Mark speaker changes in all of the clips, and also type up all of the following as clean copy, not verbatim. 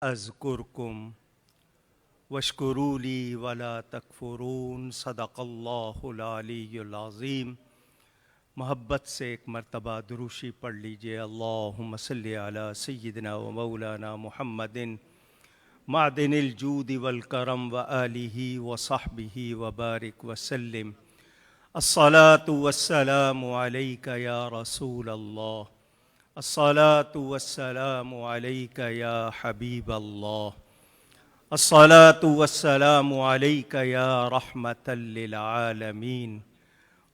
Speaker 1: اذکرکم واشکروا لی ولا تکفرون صدق اللہ العلی العظیم۔ محبت سے ایک مرتبہ دروشی پڑھ لیجئے۔ اللہم صلی علی سیدنا و مولانا محمد معدن الجود والکرم وآلہ وصحبہ وبارک وسلم۔ الصلاة والسلام علیک یا رسول اللہ، الصلاة والسلام علیک یا حبیب اللہ، الصلاة والسلام علیک یا رحمة للعالمین،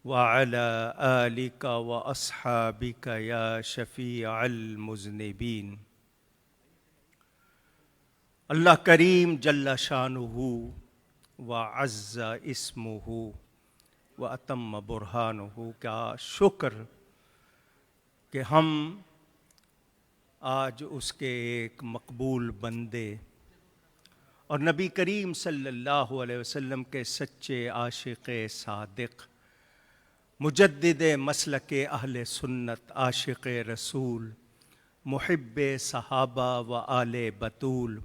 Speaker 1: وعلى آلک واصحابک یا شفیع المذنبین۔ اللہ کریم جل شانہ وعز اسمہ واتم برہانہ کا شکر کہ ہم آج اس کے ایک مقبول بندے اور نبی کریم صلی اللہ علیہ وسلم کے سچے عاشق صادق، مجدد مسلک اہل سنت، عاشق رسول، محب صحابہ و آل بطول،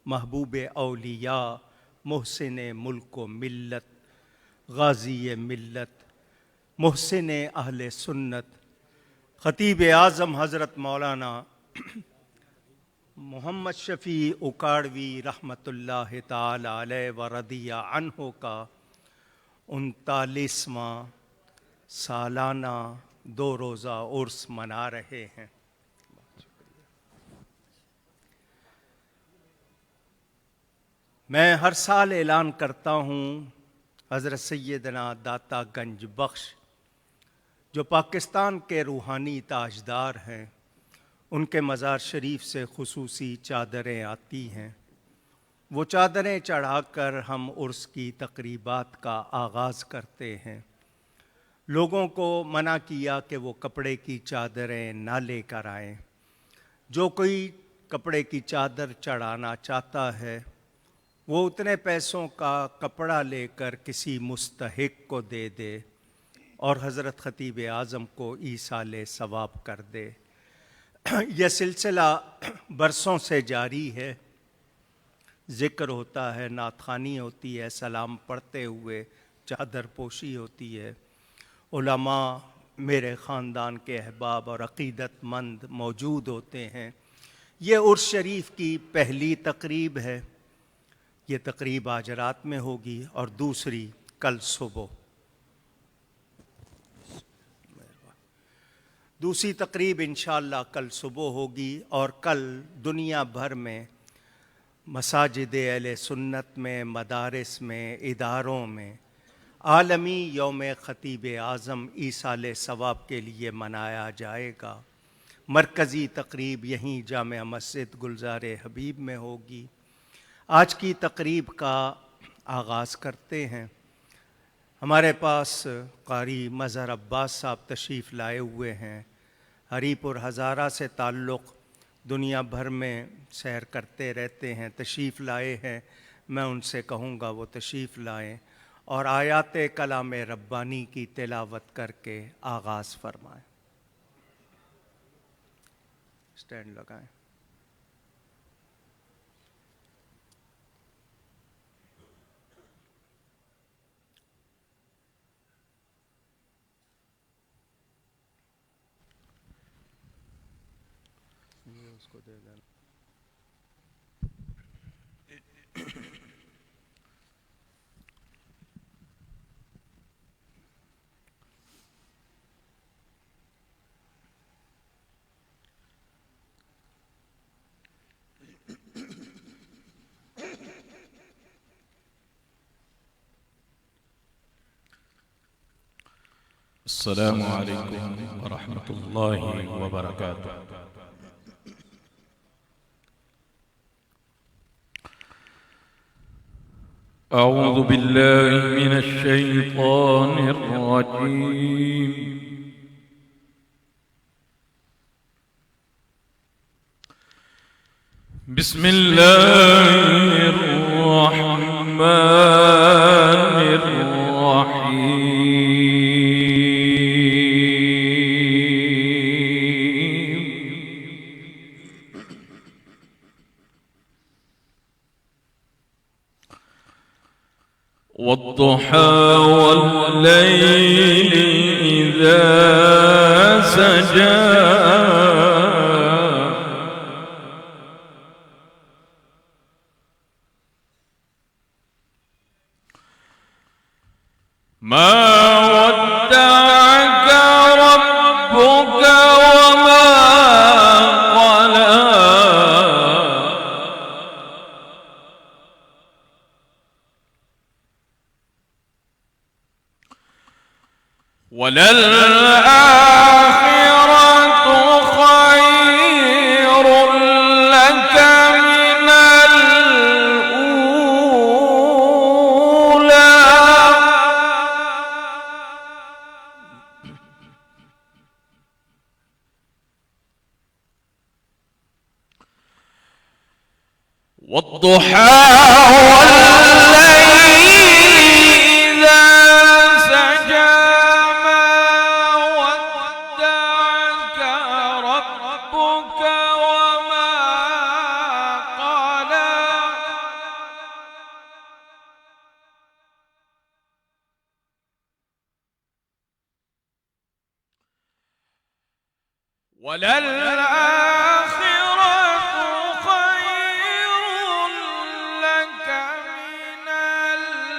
Speaker 1: محبوب اولیاء، محسن ملک و ملت، غازی ملت، محسن اہل سنت، خطیب اعظم حضرت مولانا محمد شفیع اکاڑوی رحمۃ اللہ تعالی علیہ و رضی عنہ کا 39واں سالانہ 2 روزہ عرس منا رہے ہیں۔ میں ہر سال اعلان کرتا ہوں، حضرت سیدنا داتا گنج بخش جو پاکستان کے روحانی تاجدار ہیں، ان کے مزار شریف سے خصوصی چادریں آتی ہیں۔ وہ چادریں چڑھا کر ہم عرس کی تقریبات کا آغاز کرتے ہیں۔ لوگوں کو منع کیا کہ وہ کپڑے کی چادریں نہ لے کر آئیں۔ جو کوئی کپڑے کی چادر چڑھانا چاہتا ہے وہ اتنے پیسوں کا کپڑا لے کر کسی مستحق کو دے دے اور حضرت خطیب اعظم کو ایصال ثواب کر دے۔ یہ سلسلہ برسوں سے جاری ہے، ذکر ہوتا ہے، نعت خوانی ہوتی ہے، سلام پڑھتے ہوئے چادر پوشی ہوتی ہے، علماء، میرے خاندان کے احباب اور عقیدت مند موجود ہوتے ہیں۔ یہ عرس شریف کی پہلی تقریب ہے۔ یہ تقریب آج رات میں ہوگی اور دوسری کل صبح۔ دوسری تقریب انشاءاللہ کل صبح ہوگی اور کل دنیا بھر میں مساجد اہل سنت میں، مدارس میں، اداروں میں عالمی یوم خطیب اعظم ایصال ثواب کے لیے منایا جائے گا۔ مرکزی تقریب یہیں جامع مسجد گلزار حبیب میں ہوگی۔ آج کی تقریب کا آغاز کرتے ہیں۔ ہمارے پاس قاری مظہر عباس صاحب تشریف لائے ہوئے ہیں، ہری پور ہزارہ سے تعلق، دنیا بھر میں سیر کرتے رہتے ہیں، تشریف لائے ہیں۔ میں ان سے کہوں گا وہ تشریف لائیں اور آیات کلام ربانی کی تلاوت کر کے آغاز فرمائیں۔ سٹینڈ لگائیں۔ اس کو دے دینا۔
Speaker 2: السلام علیکم ورحمۃ اللہ وبرکاتہ۔ اعوذ باللہ من الشیطان الرجیم۔ بسم اللہ الرحمن الرحیم۔ والضحى والليل إذا سجى ما ودعك ربك وما قلى وللآخرة خير لك من الأولى والضحى والليل إذا سجى ما ودعك ربك وما قلى وللآخرة خير لك من الأولى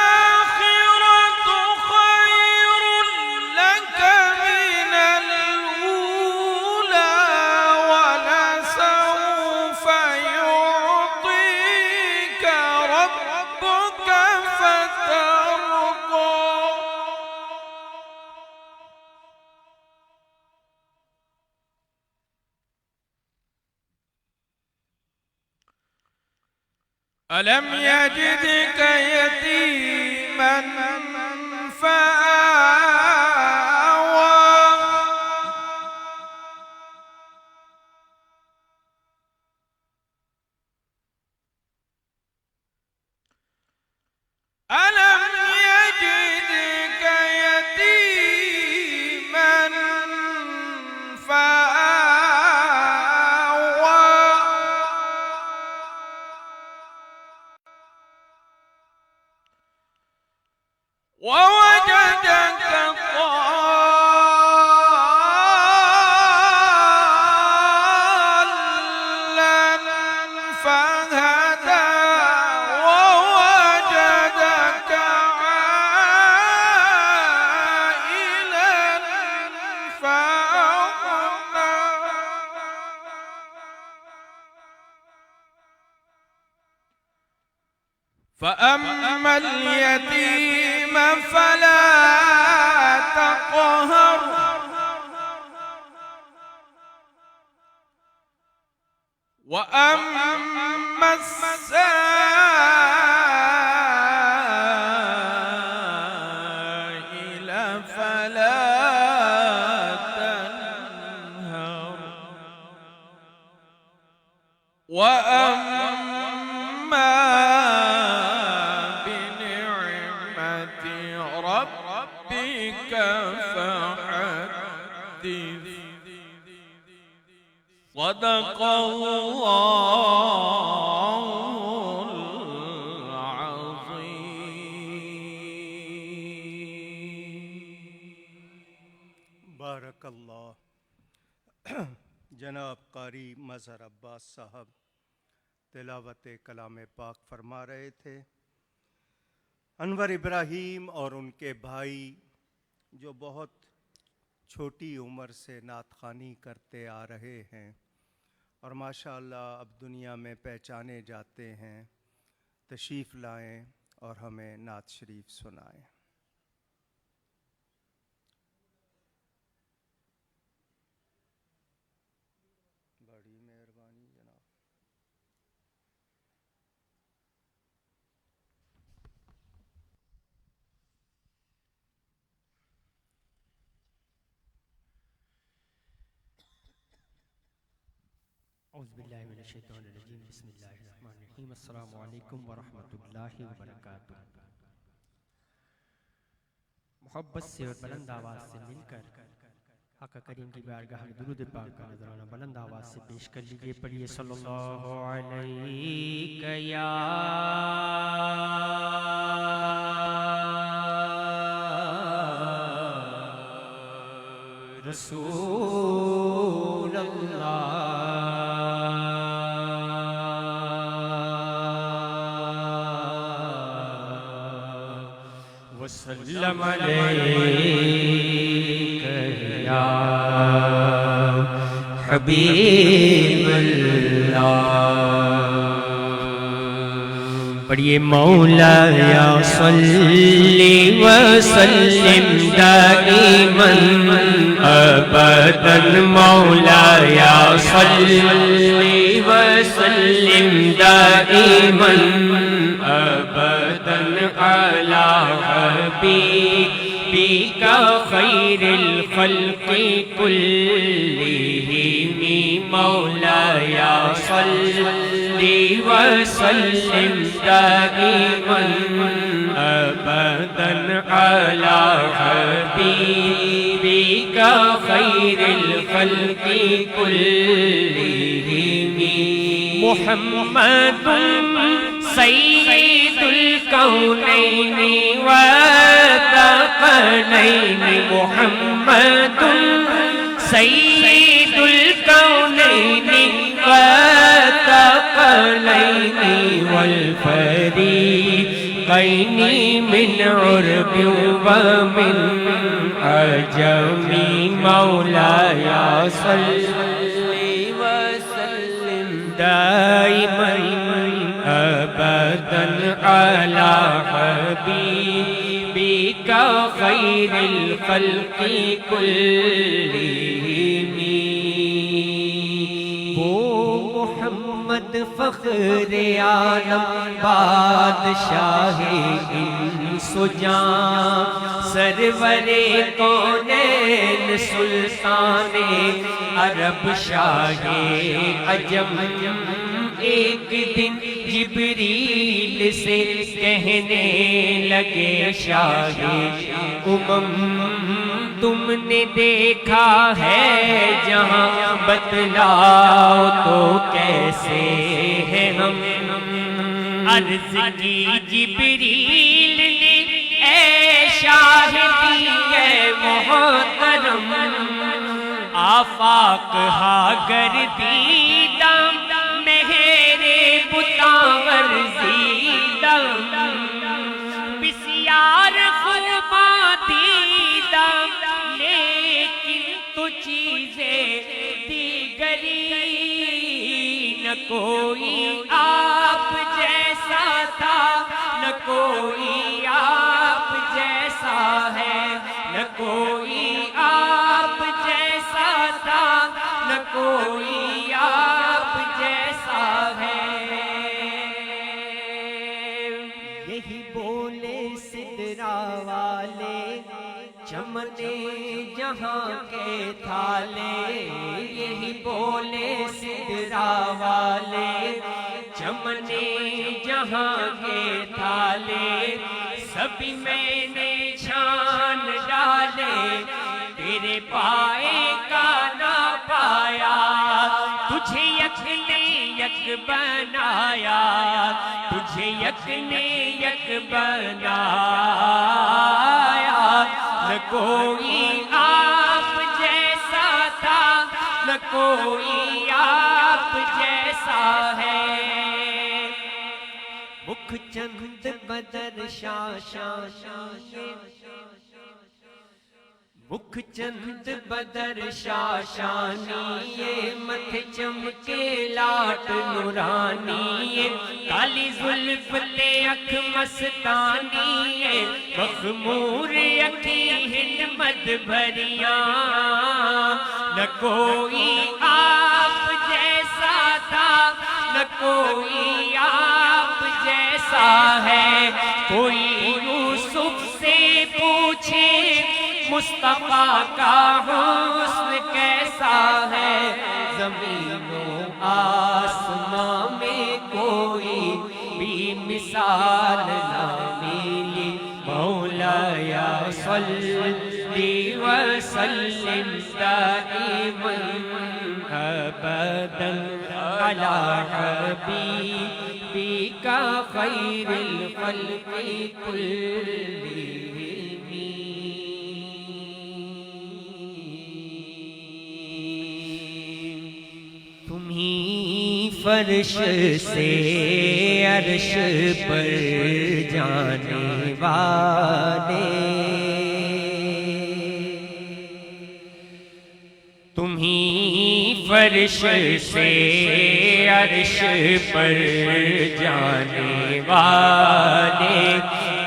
Speaker 2: وللآخرة خير لك من الأولى ولسوف يعطيك ربك فترضى ألم يجدك يتيما فآوى ألم يجدك يتيما فآوى ووجدك ضالا فهدى ووجدك عائلا فأغنى فأما اليتيم فلا تقهر وأما السائل فلا تنهر وأما بنعمة ربك فحدث صدق الله العظيم.
Speaker 1: بارک اللہ. جناب قاری مظہر عباس صاحب تلاوت کلام پاک فرما رہے تھے. انور ابراہیم اور ان کے بھائی جو بہت چھوٹی عمر سے نعت خوانی کرتے آ رہے ہیں اور ماشاءاللہ اب دنیا میں پہچانے جاتے ہیں، تشریف لائیں اور ہمیں نعت شریف سنائیں. بڑی مہربانی جناب.
Speaker 3: اعوذ باللہ من الشیطان الرجیم بسم اللہ الرحمن الرحیم السلام علیکم ورحمۃ اللہ وبرکاتہ۔ محبت سے اور بلند آواز سے مل کر آقا کریم کی بارگاہ میں درود پاک کا نذرانہ بلند آواز سے پیش کر لیجئے۔ پڑھیے صلی اللہ علیہ یا رسول اللہ وسلم علیک یا حبیب اللہ۔ پڑھیے مولا یا صلی وسلم دائما ابدا، مولا یا صلی وسلم دائما ابدا علی حبیبک خیر الخلق کلہم، مولا یا صلی وسلم دائما ابدا علی حبیبک خیر الخلق کلہم۔ محمد سید الکونین والثقلین، محمد سید الکونین والثقلین والفریقین من عرب ومن عجم، مولا یا صلی وسلم دائما ابدا علی حبیبک خیر الخلق کلہم۔ وہ محمد فخر عالم بادشاہ انس و جاں، سرور کونین سلطان عرب شاہ عجم، ایک دن جبریل سے کہنے لگے شاہ تم نے دیکھا ہے جہاں، بتلاؤ تو کیسے ہے ہم۔ عرض کی جبریل نے اے شاہدی اے محترم، آفاق ہا گردیدم میرے بتاور زیدم، بسیار خوباں دیدم لیکن تو چیزیں دیگری، نہ کوئی آپ جیسا تھا نہ کوئی آپ جیسا ہے، نہ کوئی آپ جیسا تھا نہ کوئی آپ جیسا ہے۔ یہی بولے سدرا والے چمنے جہاں کے تھالے، یہی بولے سدرا والے چمنے جہاں کے تھالے، سبھی میں نے چھان ڈالے تیرے پائے کا نہ پایا، تجھے یک نے یک بنایا، تجھے یک نے یک بنایا، نہ کوئی آپ جیسا تھا نہ کوئی آپ جیسا ہے۔ مکھ چند بدر شاہ مکھ چند بدر شاشانی، متھ چمکے لاٹ نورانی، کالی زلف لے اکھ مستانی، مخمور اکھی ہنمت بھریاں، نہ کوئی آپ جیسا تھا نہ کوئی آپ جیسا ہے۔ کوئی یوسف سے پوچھے مصطفیٰ کا حسن کیسا ہے، زمین و آسماں میں کوئی بھی مثال نہ ملی مولایا صلی وسلم دائما ابدا علی حبیبک خیر الخلق کلہم تمہیں فرش سے عرش پر جانے والے تمہیں فرش سے عرش پر جانے والے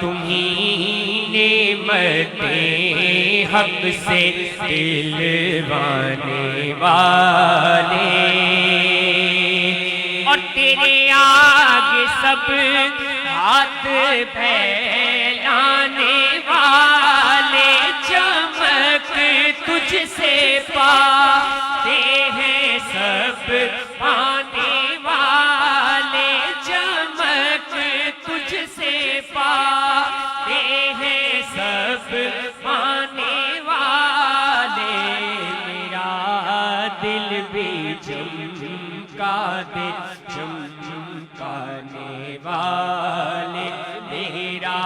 Speaker 3: تمہیں نعمتیں حق سے دلوانے والے اور تیرے آگے سب ہاتھ پھیلانے والے چمک تجھ سے پاتے ہیں سب پانے والے چمک تجھ سے پاتے ہیں سب پانے والے میرا دل بھی چمکا دے چمکانے والے میرا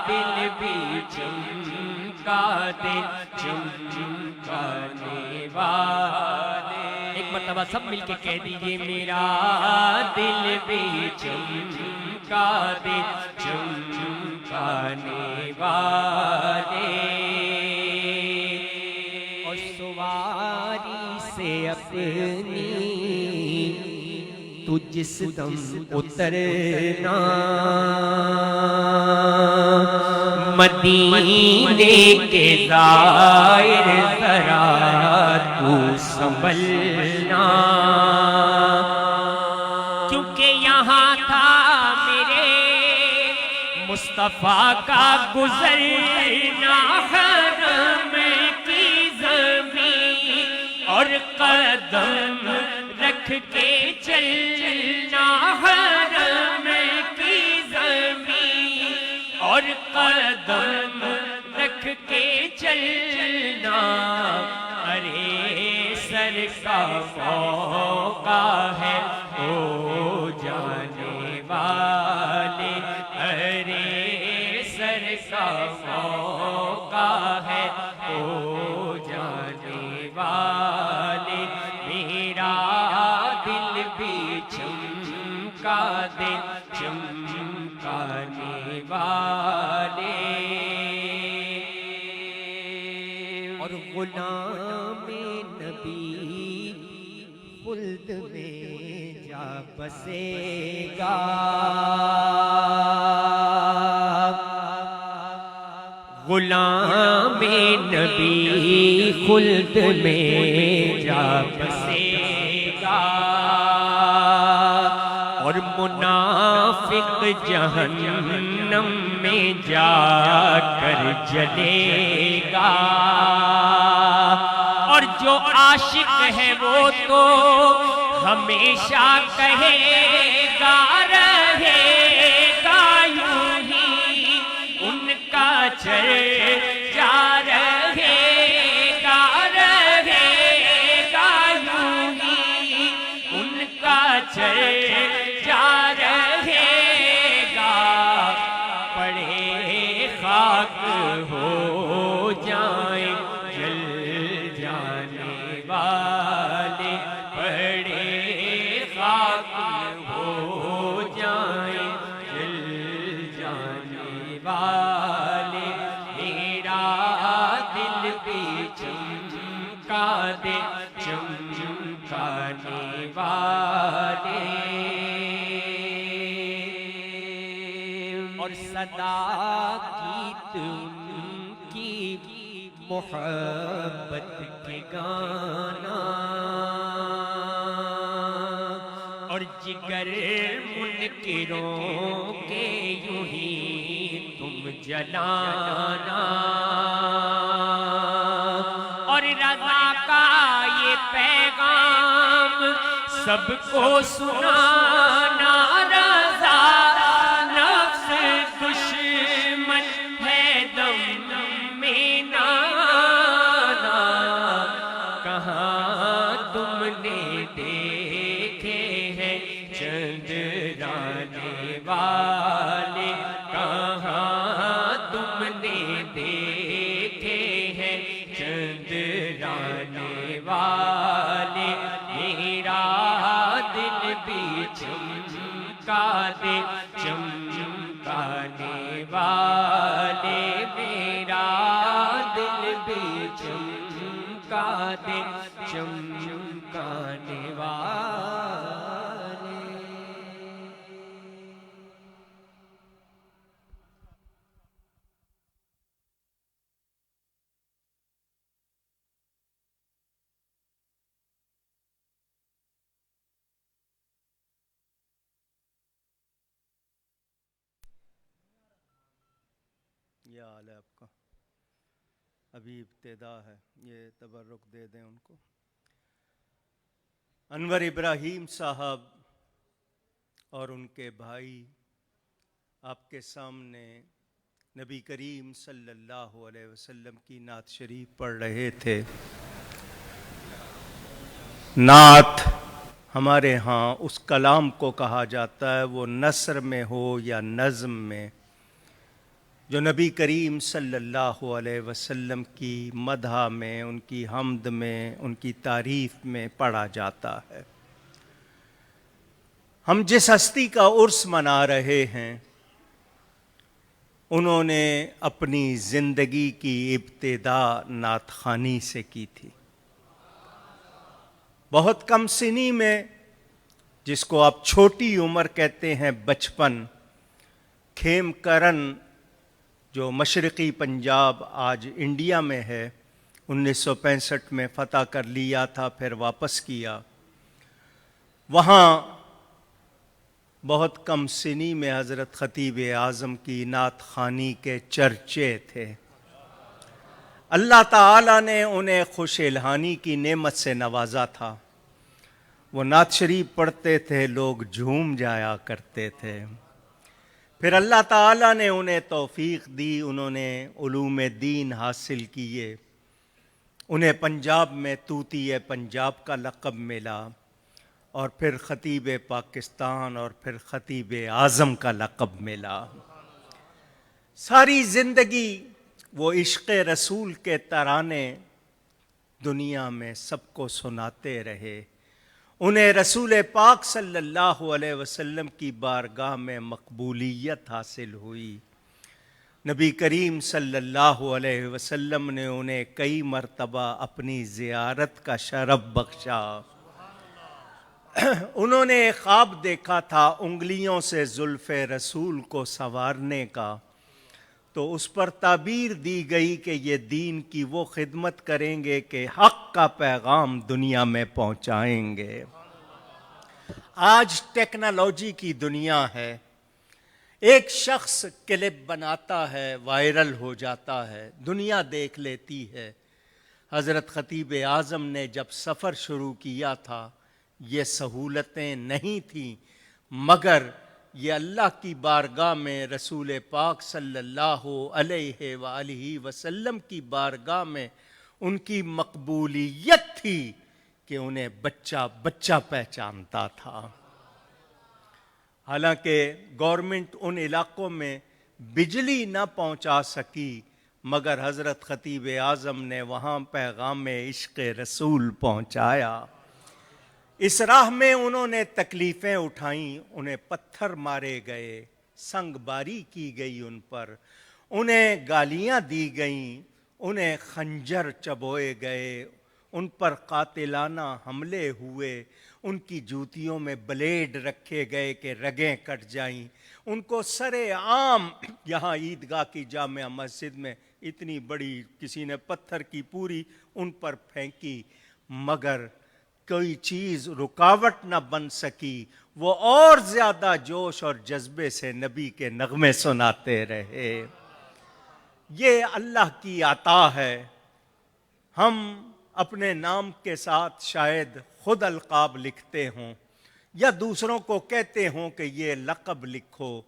Speaker 3: دل بھی چمکا دے چمکانے والے ایک مرتبہ سب مل کے کہہ دیجئے میرا دل بھی چمکا دے چمکانے والے اور سواری سے اپنی تو جس دم اترنا مدینے کے ظاہر ذرا تو سنبھلنا کیونکہ یہاں تھا میرے مصطفیٰ کا گزرنا حرم کی زمین اور قدم رکھ کے چلنا حرم کی زمین اور قدم رکھ کے چلنا ارے سر کا موقع ہے او جانے والے ارے سر کا موقع ہے او جانے والے میرا دل بھی چمکا دے چمکانے والے اور غلام نبی خلد میں جا بسے گا غلام نبی خلد میں جا بسے گا اور منافق جہنم میں جا کر جلے گا اور جو عاشق ہے وہ تو ہمیشہ کہے گا رہے گا یوں ہی ان کا چرچا رہے گا یوں ہی ان کا چرچا رہے گا پڑے خاک ہو جائیں جل جانے والے پڑے خاک ہو جائیں جل جانے والے میرا دل بھی چمکا دے چمکانے والے اور صدا گیت ان کی محبت کے گانا اور جگر منکروں کے یوں ہی تم جلانا اور رضا کا یہ پیغام سب کو سنانا رضا، نفس دشمن ہے دم میں نانا، کہاں تم نے دیکھے ہیں چندرانے والے، کہاں تم نے دیکھے ہیں چندرانے والے، میرا دل بھی چمکا دے چمکانے والے، میرا دل بھی چمکا دے چمکانے والے۔
Speaker 1: یہ حال ہے آپ کا، ابھی ابتدا ہے، یہ تبرک دے دیں ان کو۔ انور ابراہیم صاحب اور ان کے بھائی آپ کے سامنے نبی کریم صلی اللہ علیہ وسلم کی نعت شریف پڑھ رہے تھے۔ نعت ہمارے ہاں اس کلام کو کہا جاتا ہے، وہ نثر میں ہو یا نظم میں، جو نبی کریم صلی اللہ علیہ وسلم کی مدح میں، ان کی حمد میں، ان کی تعریف میں پڑھا جاتا ہے۔ ہم جس ہستی کا عرس منا رہے ہیں، انہوں نے اپنی زندگی کی ابتدا نعت خوانی سے کی تھی۔ بہت کم سنی میں، جس کو آپ چھوٹی عمر کہتے ہیں، بچپن، کھیم کرن جو مشرقی پنجاب آج انڈیا میں ہے، 1965 میں فتح کر لیا تھا، پھر واپس کیا۔ وہاں بہت کم سنی میں حضرت خطیب اعظم کی نعت خوانی کے چرچے تھے۔ اللہ تعالیٰ نے انہیں خوش الہانی کی نعمت سے نوازا تھا۔ وہ نعت شریف پڑھتے تھے، لوگ جھوم جایا کرتے تھے۔ پھر اللہ تعالیٰ نے انہیں توفیق دی، انہوں نے علوم دین حاصل کیے، انہیں پنجاب میں طوطی پنجاب کا لقب ملا، اور پھر خطیب پاکستان اور پھر خطیب اعظم کا لقب ملا۔ ساری زندگی وہ عشق رسول کے ترانے دنیا میں سب کو سناتے رہے۔ انہیں رسول پاک صلی اللہ علیہ وسلم کی بارگاہ میں مقبولیت حاصل ہوئی۔ نبی کریم صلی اللہ علیہ وسلم نے انہیں کئی مرتبہ اپنی زیارت کا شرف بخشا۔ انہوں نے ایک خواب دیکھا تھا انگلیوں سے زلف رسول کو سنوارنے کا، تو اس پر تعبیر دی گئی کہ یہ دین کی وہ خدمت کریں گے کہ حق کا پیغام دنیا میں پہنچائیں گے۔ آج ٹیکنالوجی کی دنیا ہے، ایک شخص کلپ بناتا ہے، وائرل ہو جاتا ہے، دنیا دیکھ لیتی ہے۔ حضرت خطیب اعظم نے جب سفر شروع کیا تھا، یہ سہولتیں نہیں تھیں، مگر یہ اللہ کی بارگاہ میں، رسول پاک صلی اللہ علیہ وآلہ وسلم کی بارگاہ میں ان کی مقبولیت تھی کہ انہیں بچہ بچہ پہچانتا تھا۔ حالانکہ گورنمنٹ ان علاقوں میں بجلی نہ پہنچا سکی، مگر حضرت خطیب اعظم نے وہاں پیغام عشق رسول پہنچایا۔ اس راہ میں انہوں نے تکلیفیں اٹھائیں، انہیں پتھر مارے گئے، سنگ باری کی گئی ان پر، انہیں گالیاں دی گئیں، انہیں خنجر چبوئے گئے، ان پر قاتلانہ حملے ہوئے، ان کی جوتیوں میں بلیڈ رکھے گئے کہ رگیں کٹ جائیں، ان کو سرے عام یہاں عیدگاہ کی جامع مسجد میں اتنی بڑی کسی نے پتھر کی پوری ان پر پھینکی، مگر کوئی چیز رکاوٹ نہ بن سکی۔ وہ اور زیادہ جوش اور جذبے سے نبی کے نغمے سناتے رہے۔ یہ اللہ کی عطا ہے۔ ہم اپنے نام کے ساتھ شاید خود القاب لکھتے ہوں یا دوسروں کو کہتے ہوں کہ یہ لقب لکھو،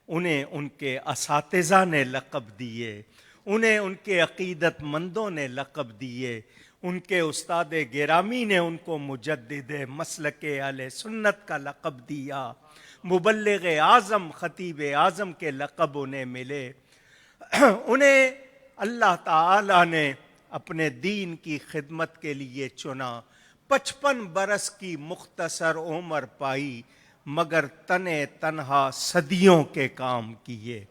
Speaker 1: انہیں ان کے اساتذہ نے لقب دیے، انہیں ان کے عقیدت مندوں نے لقب دیے، ان کے استاد گرامی نے ان کو مجدد مسلک اہل سنت کا لقب دیا، مبلغ اعظم، خطیب اعظم کے لقب انہیں ملے۔ انہیں اللہ تعالی نے اپنے دین کی خدمت کے لیے چنا، 55 برس کی مختصر عمر پائی، مگر تنے تنہا صدیوں کے کام کیے۔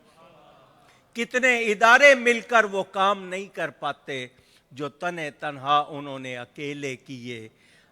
Speaker 1: کتنے ادارے مل کر وہ کام نہیں کر پاتے جو تنے تنہا انہوں نے اکیلے کیے۔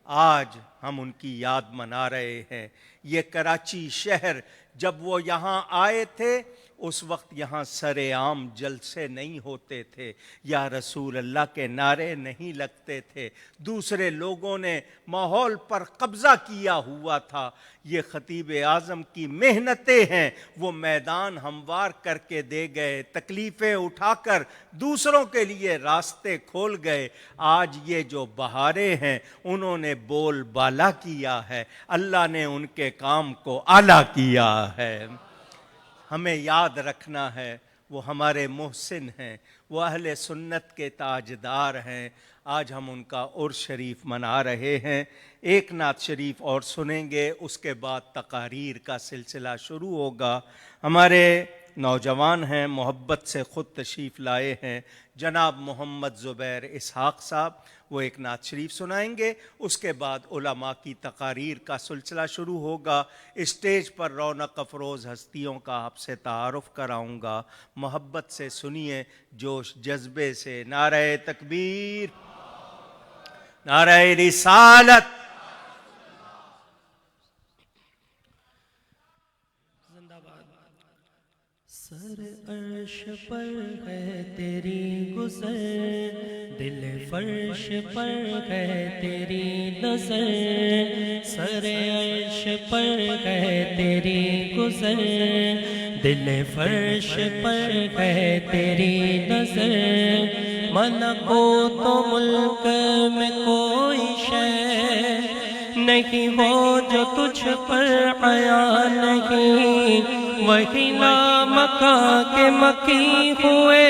Speaker 1: آج ہم ان کی یاد منا رہے ہیں۔ یہ کراچی شہر جب وہ یہاں آئے تھے اس وقت یہاں سر عام جلسے نہیں ہوتے تھے، یا رسول اللہ کے نعرے نہیں لگتے تھے، دوسرے لوگوں نے ماحول پر قبضہ کیا ہوا تھا۔ یہ خطیب اعظم کی محنتیں ہیں، وہ میدان ہموار کر کے دے گئے، تکلیفیں اٹھا کر دوسروں کے لیے راستے کھول گئے۔ آج یہ جو بہاریں ہیں انہوں نے بول بالا کیا ہے، اللہ نے ان کے کام کو اعلیٰ کیا ہے۔ ہمیں یاد رکھنا ہے وہ ہمارے محسن ہیں، وہ اہل سنت کے تاجدار ہیں۔ آج ہم ان کا عرس شریف منا رہے ہیں۔ ایک نعت شریف اور سنیں گے، اس کے بعد تقاریر کا سلسلہ شروع ہوگا۔ ہمارے نوجوان ہیں، محبت سے خود تشریف لائے ہیں، جناب محمد زبیر اسحاق صاحب، وہ ایک نعت شریف سنائیں گے۔ اس کے بعد علماء کی تقاریر کا سلسلہ شروع ہوگا۔ اسٹیج پر رونق افروز ہستیوں کا آپ سے تعارف کراؤں گا، محبت سے سنیے، جوش جذبے سے۔ نعرہ تکبیر، نعرہ رسالت۔
Speaker 3: سر عرش پر ہے تیری گزر، دل فرش پر ہے تیری نظر، سر عرش پر ہے تیری گزر، دل فرش پر ہے تیری نظر، ملکوت و ملک میں کوئی شے نہیں وہ جو تجھ پر عیا نہیں، وہی لامکاں کے مکی ہوئے،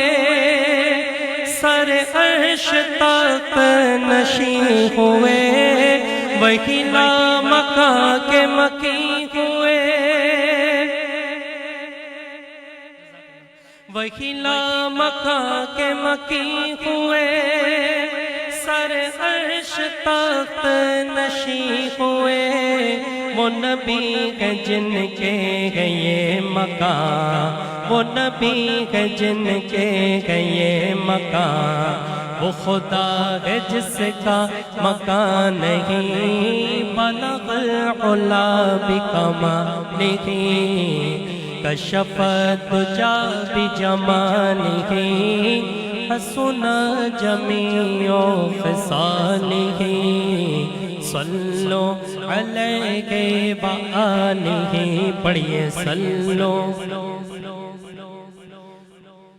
Speaker 3: سر عرش تک نشیں ہوئے، وہی لامکاں کے مکی ہوئے، وہی لامکاں کے مکی ہوئے، سر عرش تک نشیں ہوئے، وہ نبی ہے جن کے ہے یہ مقام، وہ نبی ہے جن کے ہے یہ مقام، وہ خدا ہے جس کا مکان نہیں، بلغ العلا بکمالہ، کشف الدجا بجمالہ، حسن جمیع خصالہ، صلو علیہ وآلہ، پڑھیے صلو۔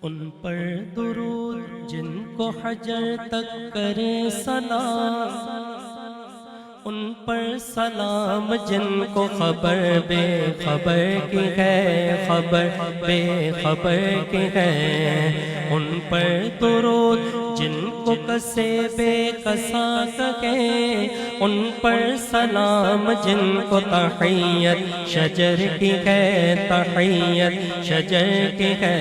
Speaker 3: ان پر درود جن کو حجر تک کرے سلام، ان پر سلام جن کو خبر بے خبر کی ہے، خبر بے خبر کی ہے، ان پر درود جن کو کسے بے کسا کہے، ان پر سلام جن کو تحیت شجر کی ہے، تحیت شجر کی ہے،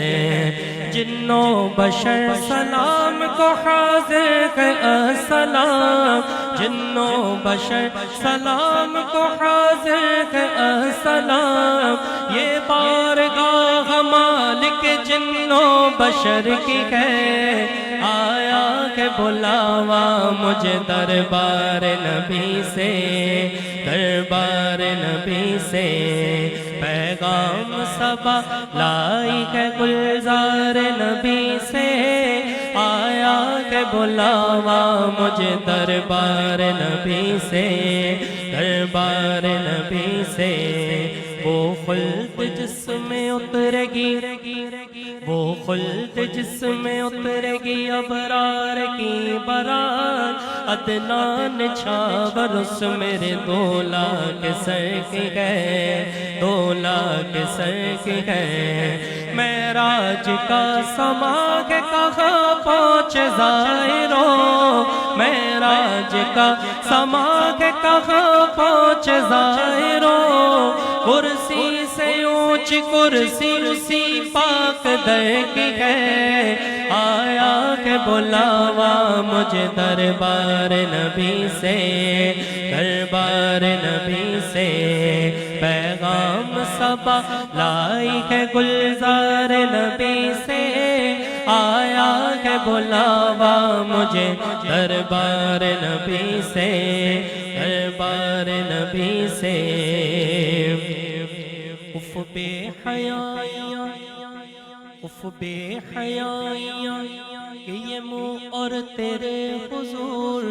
Speaker 3: جن و بشر سلام کو حاضر ہے السلام، جن و بشر سلام کو حاضر ہے السلام، یہ بارگاہ مالک جن و بشر کی ہے، آیا کہ بلاوا مجھے دربار نبی سے، دربار نبی سے، پیغام صبا لائی ہے گلزار نبی سے، آیا کہ ہے بلاوا مجھے دربار نبی سے، دربار نبی سے، وہ خلد جس میں اترے گی، وہ خلد جس میں اترے گی ابرار کی برات، عدنان چھاور اس میرے دولا کے سر کی ہے، دولا کے سر کی ہے۔ معراج کا سماگ کہاں پہنچے ظاہروں، معراج کا سماگ کہاں پہنچے ظاہروں، کرسی سے اونچ کرسی اسی پاک در کی ہے، آیا کہ بلاوا مجھے دربار نبی سے، دربار نبی سے، پیغام صبا لائی ہے گلزار نبی سے، آیا ہے بلاوا مجھے دربار نبی سے، دربار نبی سے۔ اف بے حیائیاں، اف بے حیائیاں کہ یہ منہ اور تیرے حضور،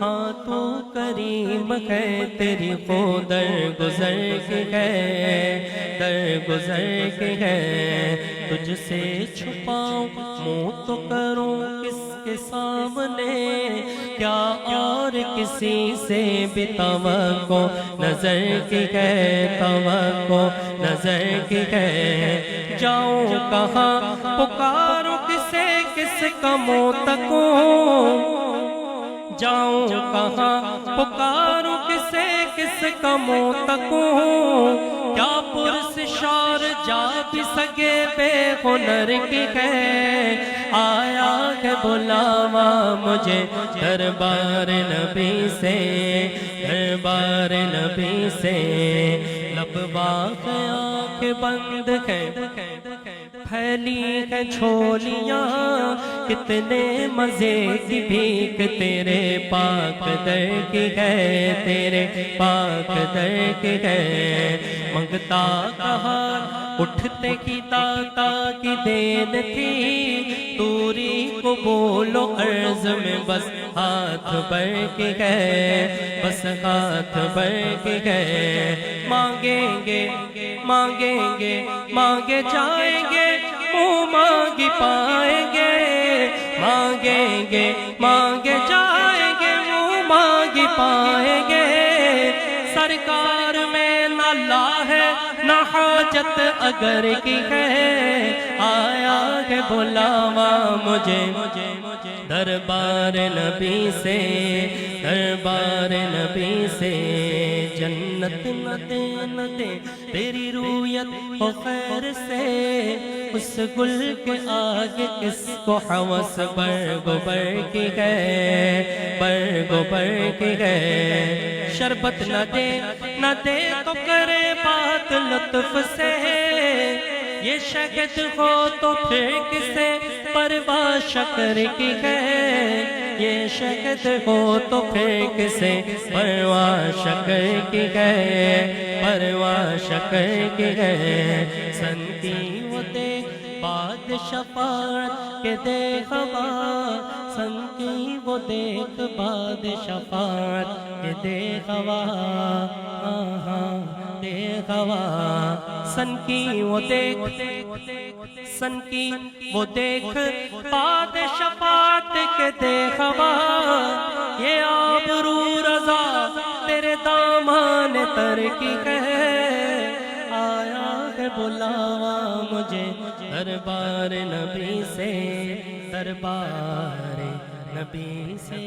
Speaker 3: ہاں تو کریم ہے تیری خود درگزر کی ہے، درگزر کی ہے، تجھ سے چھپاؤں منہ تو کروں کس کے سامنے، کیا اور کسی سے بھی توقع نظر کی ہے، توقع نظر کی ہے، جاؤں کہاں پکاروں کسے کس کا منہ تکوں، جاؤں کہاں پکاروں کسے کس کا منہ تکوں، کیا پرسشار جا بھی سکے بے ہنر کی ہے، آیا ہے بلاوا مجھے دربار نبی سے، دربار نبی سے، لب واق آنکھ بند ہے، پھیلی ہے جھولیاں، کتنے مزے کی بھیک تیرے پاک در کی ہے، تیرے پاک در کی ہے، منگتا کہا اٹھتے کی داتا کی دین تھی، دوری کو بولو عرض میں بس ہاتھ بڑھ کے گئے، بس ہاتھ بڑھ کے گئے، مانگیں گے مانگیں گے مانگے جائیں گے، منہ مانگی پائیں گے، مانگیں گے مانگے جائیں گے، منہ مانگی پائیں گے، سرکار میں نہ لا ہے نہ حاجت اگر کی ہے، آیا ہے بلاوا مجھے دربار نبی سے، دربار نبی سے، جنت نہ دے نہ دے تیری رویت ہو خیر سے، اس گل کے آگے کس کو حوث برگ بر کی ہے، برگ بر کی ہے، شربت نہ دے تو کرے بات لطف سے، یہ شہد ہو تو پھر کسے پرواہ شکر کی ہے، یہ شہد ہو تو پھر کسے پرواہ شکر کی ہے، پرواہ شکر کی ہے، سن کی وہ دیکھ بعد شفاعت کے دے ہوا، سن کی وہ دیکھ بعد شفاعت کے دے ہوا، دے ہوا، سن کی وہ دیکھ، سن کی وہ دیکھ بعد شفاعت کے دے ہوا، یہ آبرو رضا تیرے دامان تر کی ہے، آیا ہے بلاوا مجھے دربار نبی سے، دربار نبی سے۔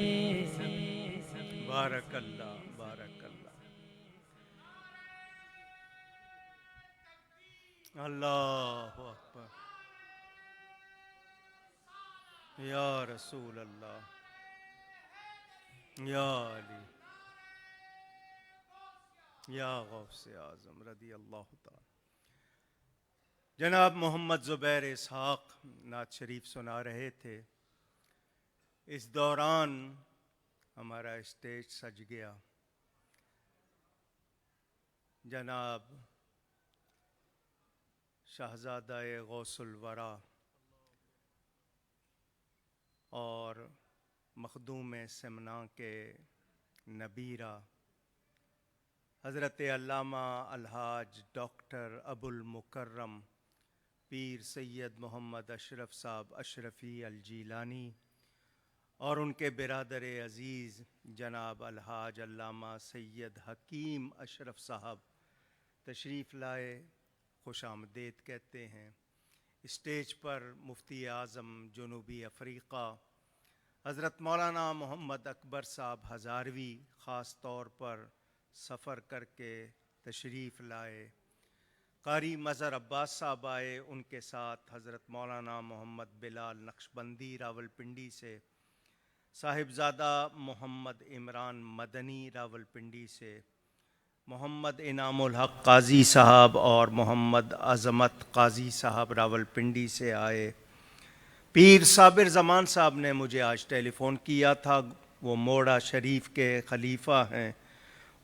Speaker 1: بارک اللہ، بارک اللہ، اللہ اکبر، یا رسول اللہ، یا علی، یا غوث اعظم رضی اللہ تعالی۔ جناب محمد زبیر اسحاق نعت شریف سنا رہے تھے، اس دوران ہمارا اسٹیج سج گیا، جناب شہزادہ غوث الورا اور مخدوم سمنا کے نبیرہ حضرت علامہ الحاج ڈاکٹر ابو المکرم پیر سید محمد اشرف صاحب اشرفی الجیلانی اور ان کے برادر عزیز جناب الحاج علامہ سید حکیم اشرف صاحب تشریف لائے، خوش آمدید کہتے ہیں۔ اسٹیج پر مفتی اعظم جنوبی افریقہ حضرت مولانا محمد اکبر صاحب ہزاروی خاص طور پر سفر کر کے تشریف لائے، قاری مظہر عباس صاحب آئے، ان کے ساتھ حضرت مولانا محمد بلال نقشبندی راولپنڈی سے، صاحبزادہ محمد عمران مدنی راولپنڈی سے، محمد انعام الحق قاضی صاحب اور محمد عظمت قاضی صاحب راولپنڈی سے آئے۔ پیر صابر زمان صاحب نے مجھے آج ٹیلی فون کیا تھا، وہ موڑا شریف کے خلیفہ ہیں،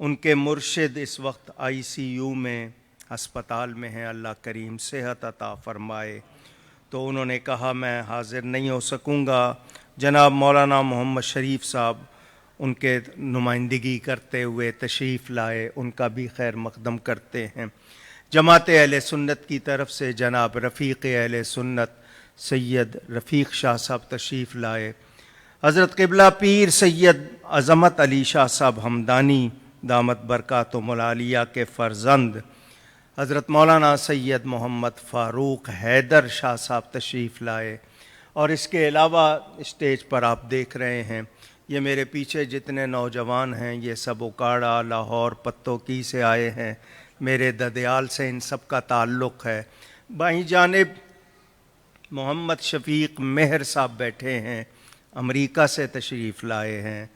Speaker 1: ان کے مرشد اس وقت ICU میں ہسپتال میں ہیں، اللہ کریم صحت عطا فرمائے، تو انہوں نے کہا میں حاضر نہیں ہو سکوں گا۔ جناب مولانا محمد شریف صاحب ان کے نمائندگی کرتے ہوئے تشریف لائے، ان کا بھی خیر مقدم کرتے ہیں۔ جماعت اہل سنت کی طرف سے جناب رفیق اہل سنت سید رفیق شاہ صاحب تشریف لائے، حضرت قبلہ پیر سید عظمت علی شاہ صاحب ہمدانی دامت برکاتہم العالیہ کے فرزند حضرت مولانا سید محمد فاروق حیدر شاہ صاحب تشریف لائے، اور اس کے علاوہ اسٹیج پر آپ دیکھ رہے ہیں یہ میرے پیچھے جتنے نوجوان ہیں یہ سب اکاڑا لاہور پتوکی سے آئے ہیں، میرے ددیال سے ان سب کا تعلق ہے۔ بائیں جانب محمد شفیق مہر صاحب بیٹھے ہیں، امریکہ سے تشریف لائے ہیں۔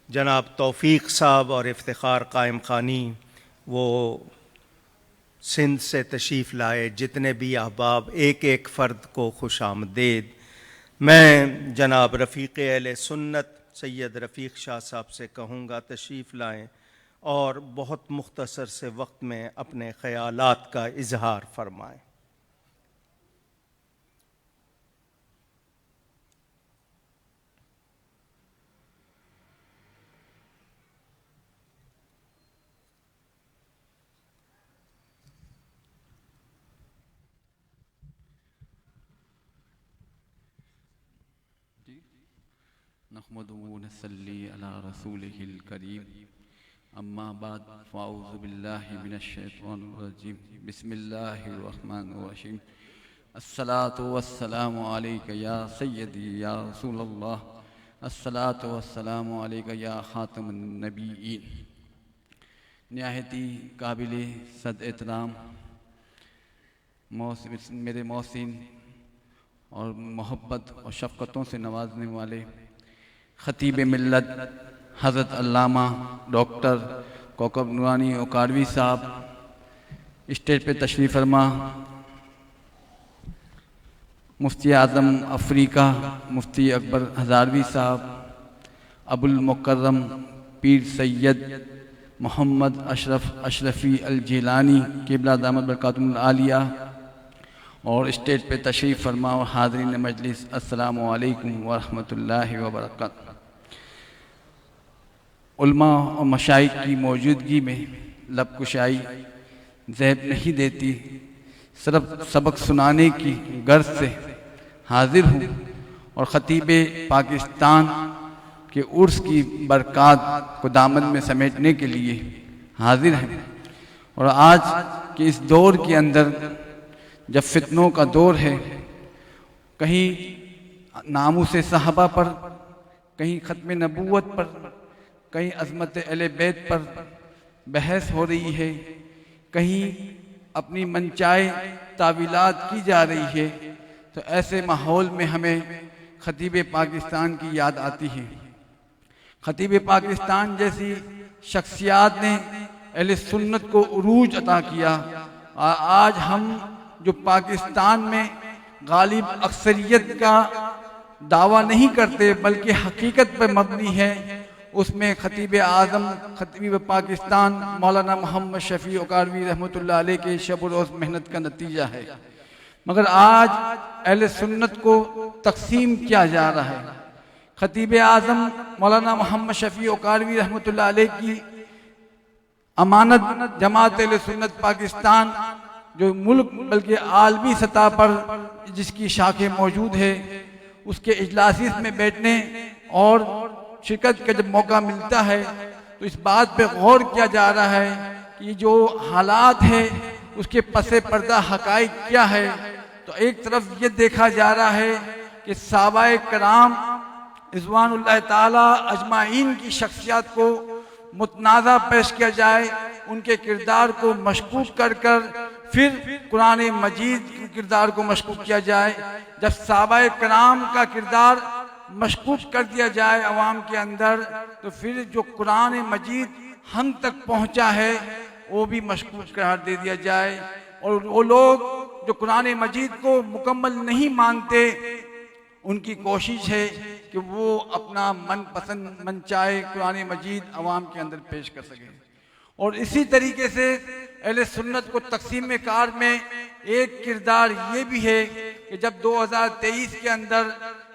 Speaker 1: جناب توفیق صاحب اور افتخار قائم خانی وہ سندھ سے تشریف لائے، جتنے بھی احباب ایک ایک فرد کو خوش آمدید۔ میں جناب رفیق اہل سنت سید رفیق شاہ صاحب سے کہوں گا تشریف لائیں اور بہت مختصر سے وقت میں اپنے خیالات کا اظہار فرمائیں۔
Speaker 4: نحمد و نصلی علی رسولہ الکریم، اما بعد فاعوذ باللہ من الشیطان الرجیم، بسم اللہ الرحمن الرحیم۔ الصلاة والسلام علیک یا سیدی یا رسول اللہ، الصلاة والسلام علیک یا خاتم النبیین۔ نہایتی قابل صد احترام میرے محسن اور محبت اور شفقتوں سے نوازنے والے خطیب ملت حضرت علامہ ڈاکٹر کوکب نورانی اوکاڑوی صاحب، اسٹیج پہ تشریف فرما مفتی اعظم افریقہ مفتی اکبر ہزاروی صاحب، ابو المکرم پیر سید محمد اشرف اشرفی الجیلانی قبلہ دامت برکاتہم العالیہ، اور اسٹیج پہ تشریف فرما اور حاضرین مجلس، السلام علیکم ورحمۃ اللہ وبرکاتہ۔ علماء اور مشائخ کی موجودگی میں لب کشائی زیب نہیں دیتی، صرف سبق سنانے کی غرض سے حاضر ہوں اور خطیب پاکستان کے عرس کی برکات کو دامن میں سمیٹنے کے لیے حاضر ہیں۔ اور آج کے اس دور کے اندر جب فتنوں کا دور ہے، کہیں ناموس صحابہ پر، کہیں ختم نبوت پر، کہیں عظمت اہل بیت پر بحث ہو رہی ہے، کہیں اپنی منچائے تعویلات کی جا رہی ہے، تو ایسے ماحول میں ہمیں خطیب پاکستان کی یاد آتی ہے۔ خطیب پاکستان جیسی شخصیات نے اہل سنت کو عروج عطا کیا، اور آج ہم جو پاکستان میں غالب اکثریت کا دعویٰ نہیں کرتے بلکہ حقیقت پر مبنی ہے، اس میں خطیب اعظم خطیب پاکستان مولانا محمد شفیع اوکاڑوی رحمۃ اللہ علیہ کے شب و روز محنت کا نتیجہ ہے۔ مگر آج اہل سنت کو تقسیم کیا جا رہا ہے۔ خطیب اعظم مولانا محمد شفیع اوکاروی رحمۃ اللہ علیہ کی امانت جماعت اہل سنت پاکستان جو ملک بلکہ عالمی سطح پر جس کی شاخیں موجود ہے، اس کے اجلاسیس میں بیٹھنے اور شرکت کا جب موقع ملتا ہے تو اس بات پہ غور کیا جا رہا ہے کہ یہ جو حالات ہے اس کے پس پردہ حقائق کیا ہے۔ تو ایک طرف یہ دیکھا جا رہا ہے کہ صحابہ کرام رضوان اللہ تعالی اجمعین کی شخصیات کو متنازع پیش کیا جائے، ان کے کردار کو مشکوک کر کر پھر قرآن مجید کے کردار کو مشکوک کیا جائے۔ جب صحابہ کرام کا کردار مشکوک کر دیا جائے عوام کے اندر، تو پھر جو قرآن مجید ہم تک پہنچا ہے وہ بھی مشکوک قرار دے دیا جائے، اور وہ لوگ جو قرآن مجید کو مکمل نہیں مانتے ان کی کوشش ہے کہ وہ اپنا من پسند من چاہے قرآن مجید عوام کے اندر پیش کر سکے۔ اور اسی طریقے سے اہل سنت کو تقسیم کار میں ایک کردار یہ بھی ہے کہ جب 2023 کے اندر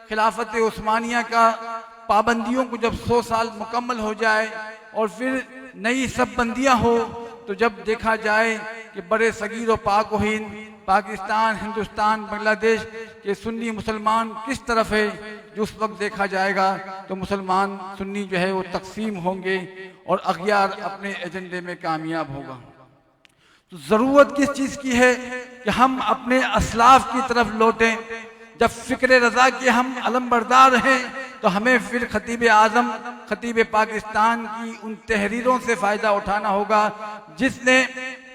Speaker 4: خلافت عثمانیہ کا پابندیوں کو جب 100 سال مکمل ہو جائے اور پھر نئی سب بندیاں ہو، تو جب دیکھا جائے کہ بڑے صغیر و پاک و ہند پاکستان، ہندوستان، بنگلہ دیش کے سنی مسلمان کس طرف ہے، جو اس وقت دیکھا جائے گا تو مسلمان سنی جو ہے وہ تقسیم ہوں گے اور اغیار اپنے ایجنڈے میں کامیاب ہوگا۔ تو ضرورت کس چیز کی ہے کہ ہم اپنے اسلاف کی طرف لوٹیں۔ جب فکر رضا کے ہم علم بردار ہیں تو ہمیں پھر خطیب اعظم خطیب پاکستان کی ان تحریروں سے فائدہ اٹھانا ہوگا جس نے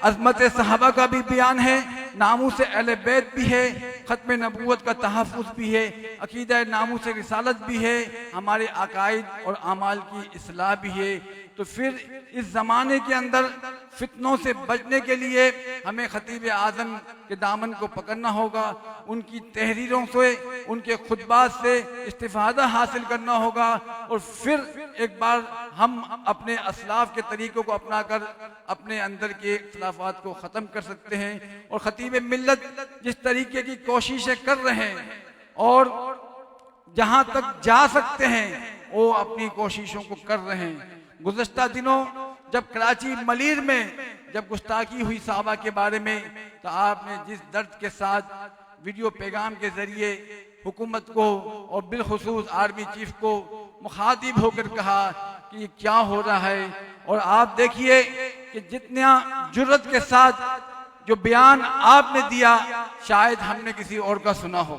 Speaker 4: عظمت صحابہ کا بھی بیان ہے، ناموس اہل بیت بھی ہے، ختم نبوت کا تحفظ بھی ہے، عقیدہ ناموس رسالت بھی ہے، ہمارے عقائد اور اعمال کی اصلاح بھی ہے۔ تو پھر اس زمانے کے اندر فتنوں سے بچنے کے لیے ہمیں خطیب اعظم کے دامن کو پکڑنا ہوگا، ان کی تحریروں سے، ان کے خطبات سے استفادہ حاصل کرنا ہوگا، اور پھر ایک بار ہم اپنے اسلاف کے طریقوں کو اپنا کر اپنے اندر کے اختلافات کو ختم کر سکتے ہیں۔ اور خطیب ملت جس طریقے کی کوششیں کر رہے ہیں اور جہاں تک جا سکتے ہیں وہ اپنی کوششوں کو کر رہے ہیں۔ گزشتہ دنوں جب کراچی ملیر میں جب گستاخی ہوئی صحابہ کے بارے میں، تو آپ نے جس درد کے ساتھ ویڈیو پیغام کے ذریعے حکومت کو اور بالخصوص آرمی چیف کو مخاطب ہو کر کہا کہ یہ کیا ہو رہا ہے، اور آپ دیکھیے کہ جتنا جرت کے ساتھ جو بیان آپ نے دیا شاید ہم نے کسی اور کا سنا ہو۔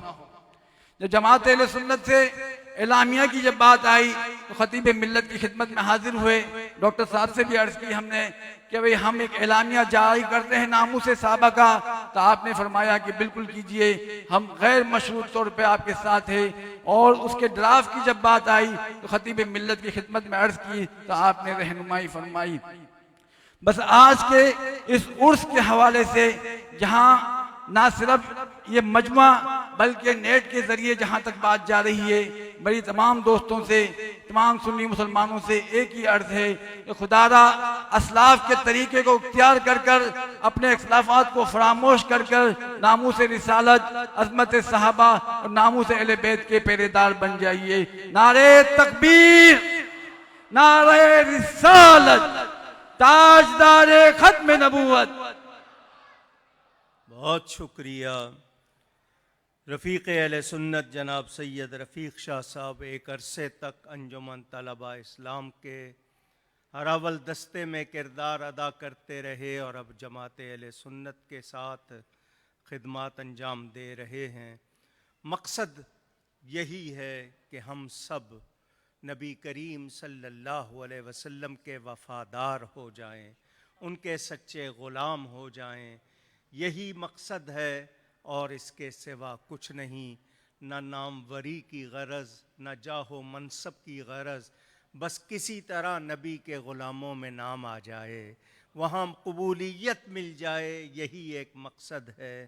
Speaker 4: جب جماعت اہل سنت سے اعلامیہ کی جب بات آئی تو خطیب ملت کی خدمت میں حاضر ہوئے، ڈاکٹر صاحب سے بھی عرض کی ہم نے کہ بھئی ہم ایک اعلامیہ جاری کرتے ہیں ناموس صحابہ کا، تو آپ نے فرمایا کہ بالکل کیجئے، ہم غیر مشروط طور پہ آپ کے ساتھ ہیں۔ اور اس کے ڈرافٹ کی جب بات آئی تو خطیب ملت کی خدمت میں عرض کی تو آپ نے رہنمائی فرمائی۔ بس آج کے اس عرس کے حوالے سے جہاں نہ صرف یہ مجمع بلکہ نیٹ کے ذریعے جہاں تک بات جا رہی ہے، میری تمام دوستوں سے، تمام سنی مسلمانوں سے ایک ہی عرض ہے کہ خدا را اسلاف کے طریقے کو اختیار کر کر اپنے اختلافات کو فراموش کر کر ناموس رسالت، عظمت صحابہ اور ناموس اہل بیت کے پہرے دار بن جائیے۔ نعرہ تکبیر، نعرہ رسالت، تاجدار ختم نبوت۔
Speaker 1: بہت شکریہ رفیق اہل سنت جناب سید رفیق شاہ صاحب، ایک عرصے تک انجمن طلبہ اسلام کے ہر اول دستے میں کردار ادا کرتے رہے اور اب جماعت اہل سنت کے ساتھ خدمات انجام دے رہے ہیں۔ مقصد یہی ہے کہ ہم سب نبی کریم صلی اللہ علیہ وسلم کے وفادار ہو جائیں، ان کے سچے غلام ہو جائیں، یہی مقصد ہے اور اس کے سوا کچھ نہیں۔ نہ ناموری کی غرض، نہ جاہ و منصب کی غرض، بس کسی طرح نبی کے غلاموں میں نام آ جائے، وہاں قبولیت مل جائے، یہی ایک مقصد ہے۔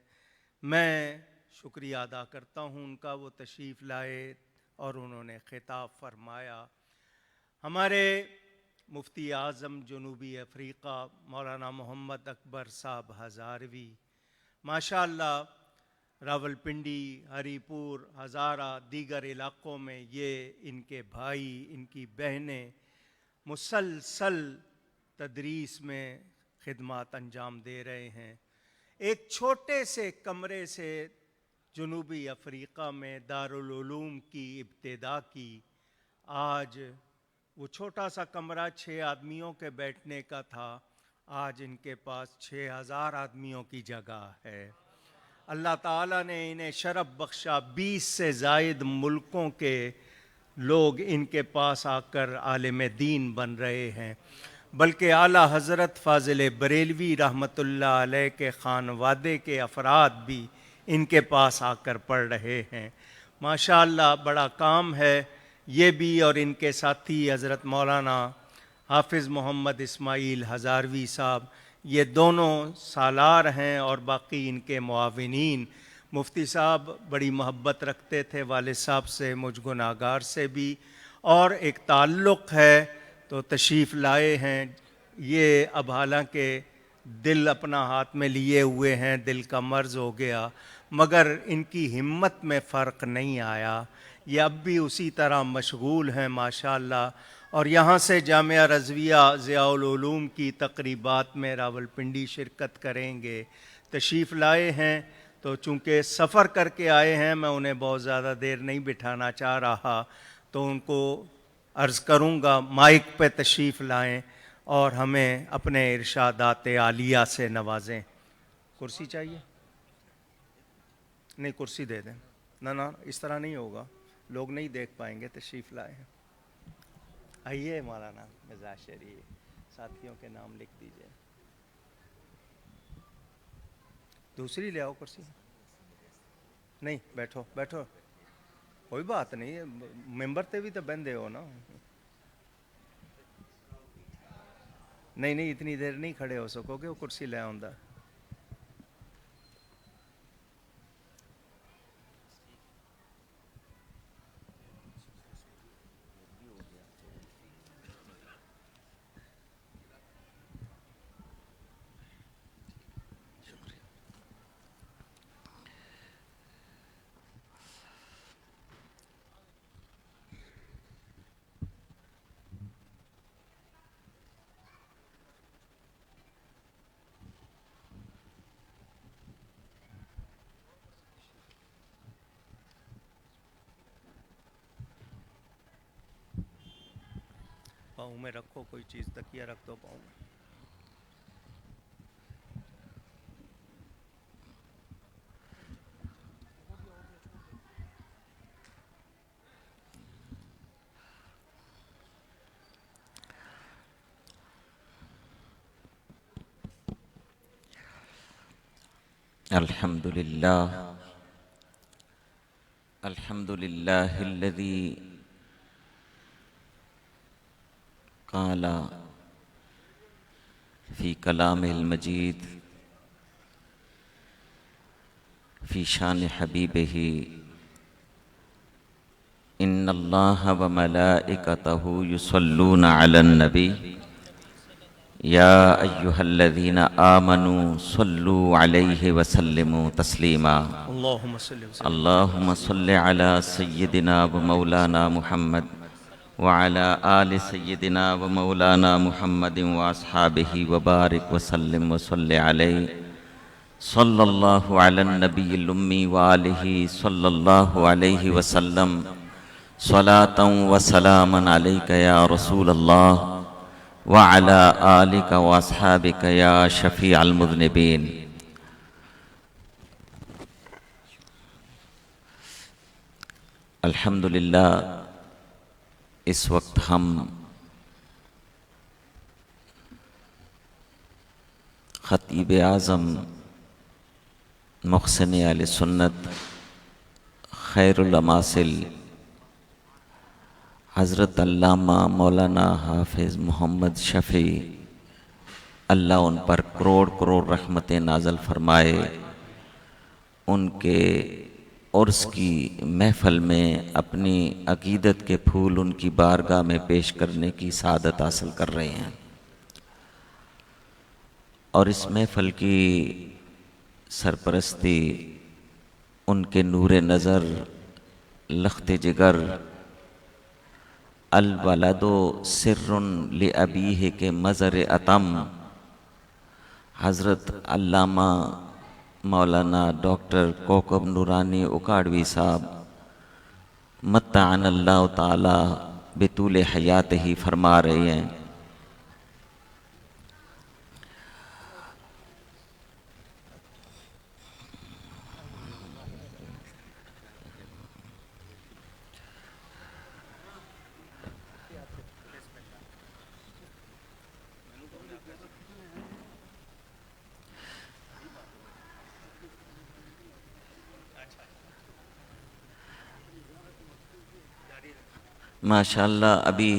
Speaker 1: میں شکریہ ادا کرتا ہوں ان کا، وہ تشریف لائے اور انہوں نے خطاب فرمایا۔ ہمارے مفتی اعظم جنوبی افریقہ مولانا محمد اکبر صاحب ہزاروی ماشاءاللہ راولپنڈی، ہری پور، ہزارہ دیگر علاقوں میں یہ ان کے بھائی، ان کی بہنیں مسلسل تدریس میں خدمات انجام دے رہے ہیں۔ ایک چھوٹے سے کمرے سے جنوبی افریقہ میں دارالعلوم کی ابتدا کی۔ آج وہ چھوٹا سا کمرہ 6 آدمیوں کے بیٹھنے کا تھا، آج ان کے پاس 6000 آدمیوں کی جگہ ہے۔ اللہ تعالیٰ نے انہیں شرف بخشا، 20 سے زائد ملکوں کے لوگ ان کے پاس آ کر عالم دین بن رہے ہیں، بلکہ اعلیٰ حضرت فاضل بریلوی رحمۃ اللہ علیہ کے خانوادے کے افراد بھی ان کے پاس آ کر پڑھ رہے ہیں۔ ماشاءاللہ بڑا کام ہے یہ بھی، اور ان کے ساتھی حضرت مولانا حافظ محمد اسماعیل ہزاروی صاحب، یہ دونوں سالار ہیں، اور باقی ان کے معاونین۔ مفتی صاحب بڑی محبت رکھتے تھے والد صاحب سے، مجھ گناہگار سے بھی، اور ایک تعلق ہے تو تشریف لائے ہیں۔ یہ اب حالانکہ دل اپنا ہاتھ میں لیے ہوئے ہیں، دل کا مرض ہو گیا، مگر ان کی ہمت میں فرق نہیں آیا، یہ اب بھی اسی طرح مشغول ہیں ماشاءاللہ۔ اور یہاں سے جامعہ رضویہ ضیاء العلوم کی تقریبات میں راولپنڈی شرکت کریں گے، تشریف لائے ہیں، تو چونکہ سفر کر کے آئے ہیں میں انہیں بہت زیادہ دیر نہیں بٹھانا چاہ رہا، تو ان کو عرض کروں گا مائک پہ تشریف لائیں اور ہمیں اپنے ارشادات عالیہ سے نوازیں۔ کرسی چاہیے؟ نہیں کرسی دے دیں۔ نہ اس طرح نہیں ہوگا، لوگ نہیں دیکھ پائیں گے، تشریف لائے ہیں۔ آئیے مولانا مزاج شریف، ساتھیوں کے نام لکھ دیجئے۔ دوسری لے آؤ کرسی۔ نہیں بیٹھو بیٹھو، کوئی بات نہیں، ممبر تے بھی تو بندے ہو نا۔ نہیں اتنی دیر نہیں کھڑے ہو سکو گے، وہ کرسی لے آؤں۔ پاؤں میں رکھو کوئی چیز، تکیہ رکھ دو پاؤں میں۔
Speaker 5: الحمد لله الذي قال في كلامه المجيد في شان حبيبه إن الله وملائكته يصلون على النبي يا أيها الذين آمنوا صلوا عليه وسلموا تسليما اللهم صل على سيدنا ومولانا محمد وعلى آل سيدنا ومولانا محمد وأصحابه وبارك وسلم وصل عليه صلى الله على النبي الأمي وآله صلى الله عليه وسلم صلاة وسلاما عليك يا رسول الله وعلى آلك وأصحابك يا شفيع المذنبين۔ الحمدللہ اس وقت ہم خطیب اعظم محسن اہل سنت خیر الاماثل حضرت علامہ مولانا حافظ محمد شفیع اللہ ان پر کروڑ کروڑ رحمتیں نازل فرمائے، ان کے عرس کی محفل میں اپنی عقیدت کے پھول ان کی بارگاہ میں پیش کرنے کی سعادت حاصل کر رہے ہیں، اور اس محفل کی سرپرستی ان کے نور نظر لخت جگر الولد سر لابیہ کے مظہر عتم حضرت علامہ مولانا ڈاکٹر کوکب نورانی اکاڑوی صاحب متعن اللہ تعالی بطول حیات ہی فرما رہے ہیں، ماشاءاللہ ابھی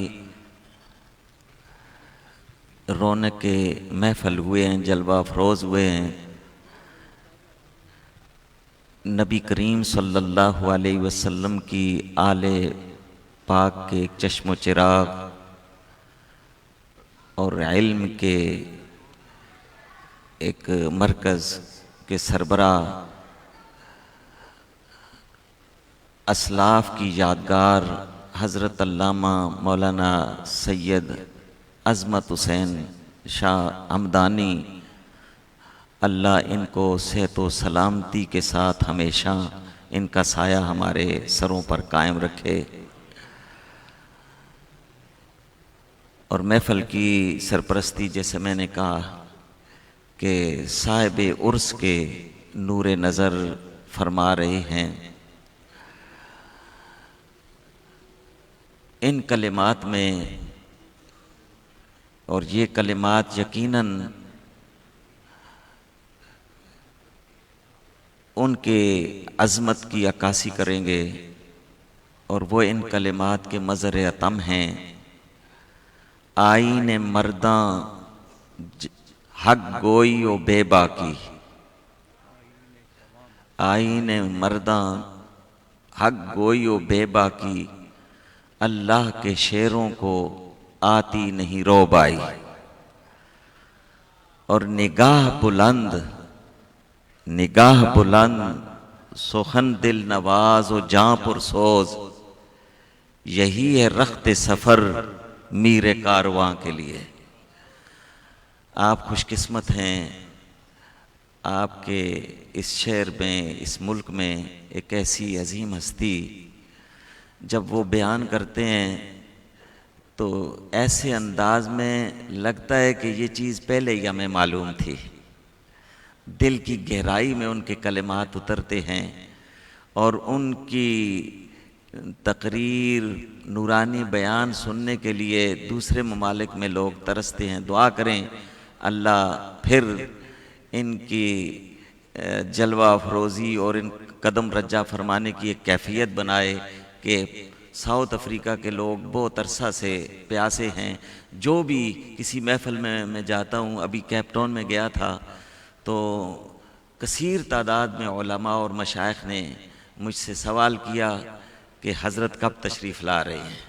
Speaker 5: رونق کے محفل ہوئے ہیں، جلوہ افروز ہوئے ہیں، نبی کریم صلی اللہ علیہ وسلم کی آل پاک کے ایک چشم و چراغ اور علم کے ایک مرکز کے سربراہ اسلاف کی یادگار حضرت علامہ مولانا سید عظمت حسین شاہ ہمدانی، اللہ ان کو صحت و سلامتی کے ساتھ ہمیشہ ان کا سایہ ہمارے سروں پر قائم رکھے، اور محفل کی سرپرستی جیسے میں نے کہا کہ صاحب عرس کے نور نظر فرما رہے ہیں۔ ان کلمات میں، اور یہ کلمات یقیناً ان کے عظمت کی عکاسی کریں گے، اور وہ ان کلمات کے مظہر عتم ہیں۔ آئین مرداں حق گوئی و بے باکی، آئین مرداں حق گوئی و بے باکی، اللہ کے شیروں کو آتی نہیں روبائی، اور نگاہ بلند، نگاہ بلند سخن دل نواز و جاں پر سوز، یہی ہے رخت سفر میر کارواں کے لیے۔ آپ خوش قسمت ہیں، آپ کے اس شہر میں، اس ملک میں ایک ایسی عظیم ہستی جب وہ بیان کرتے ہیں تو ایسے انداز میں لگتا ہے کہ یہ چیز پہلے ہی ہمیں معلوم تھی، دل کی گہرائی میں ان کے کلمات اترتے ہیں، اور ان کی تقریر نورانی بیان سننے کے لیے دوسرے ممالک میں لوگ ترستے ہیں۔ دعا کریں اللہ پھر ان کی جلوہ افروزی اور ان قدم رجع فرمانے کی ایک کیفیت بنائے کہ ساؤتھ افریقہ کے لوگ بہت عرصہ سے پیاسے ہیں۔ جو بھی کسی محفل میں جاتا ہوں، ابھی کیپ ٹاؤن میں گیا تھا تو کثیر تعداد میں علماء اور مشائخ نے مجھ سے سوال کیا کہ حضرت کب تشریف لا رہے ہیں۔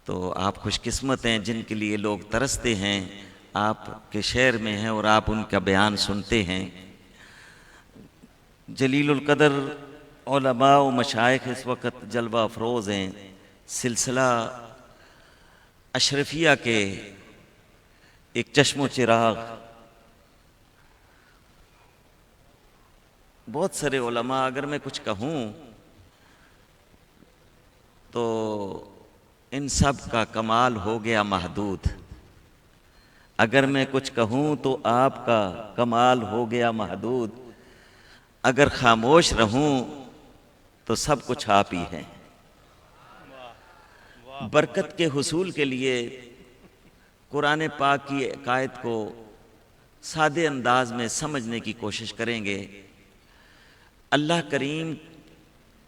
Speaker 5: تو آپ خوش قسمت ہیں جن کے لیے لوگ ترستے ہیں، آپ کے شہر میں ہیں اور آپ ان کا بیان سنتے ہیں۔ جلیل القدر علماء و مشائخ اس وقت جلوہ افروز ہیں۔ سلسلہ اشرفیہ کے ایک چشم و چراغ، بہت سارے علماء، اگر میں کچھ کہوں تو ان سب کا کمال ہو گیا محدود، اگر میں کچھ کہوں تو آپ کا کمال ہو گیا محدود، اگر خاموش رہوں تو سب کچھ آپ ہی ہیں۔ برکت کے حصول کے لیے قرآن پاک کی عقائد کو سادے انداز میں سمجھنے کی کوشش کریں گے۔ اللہ کریم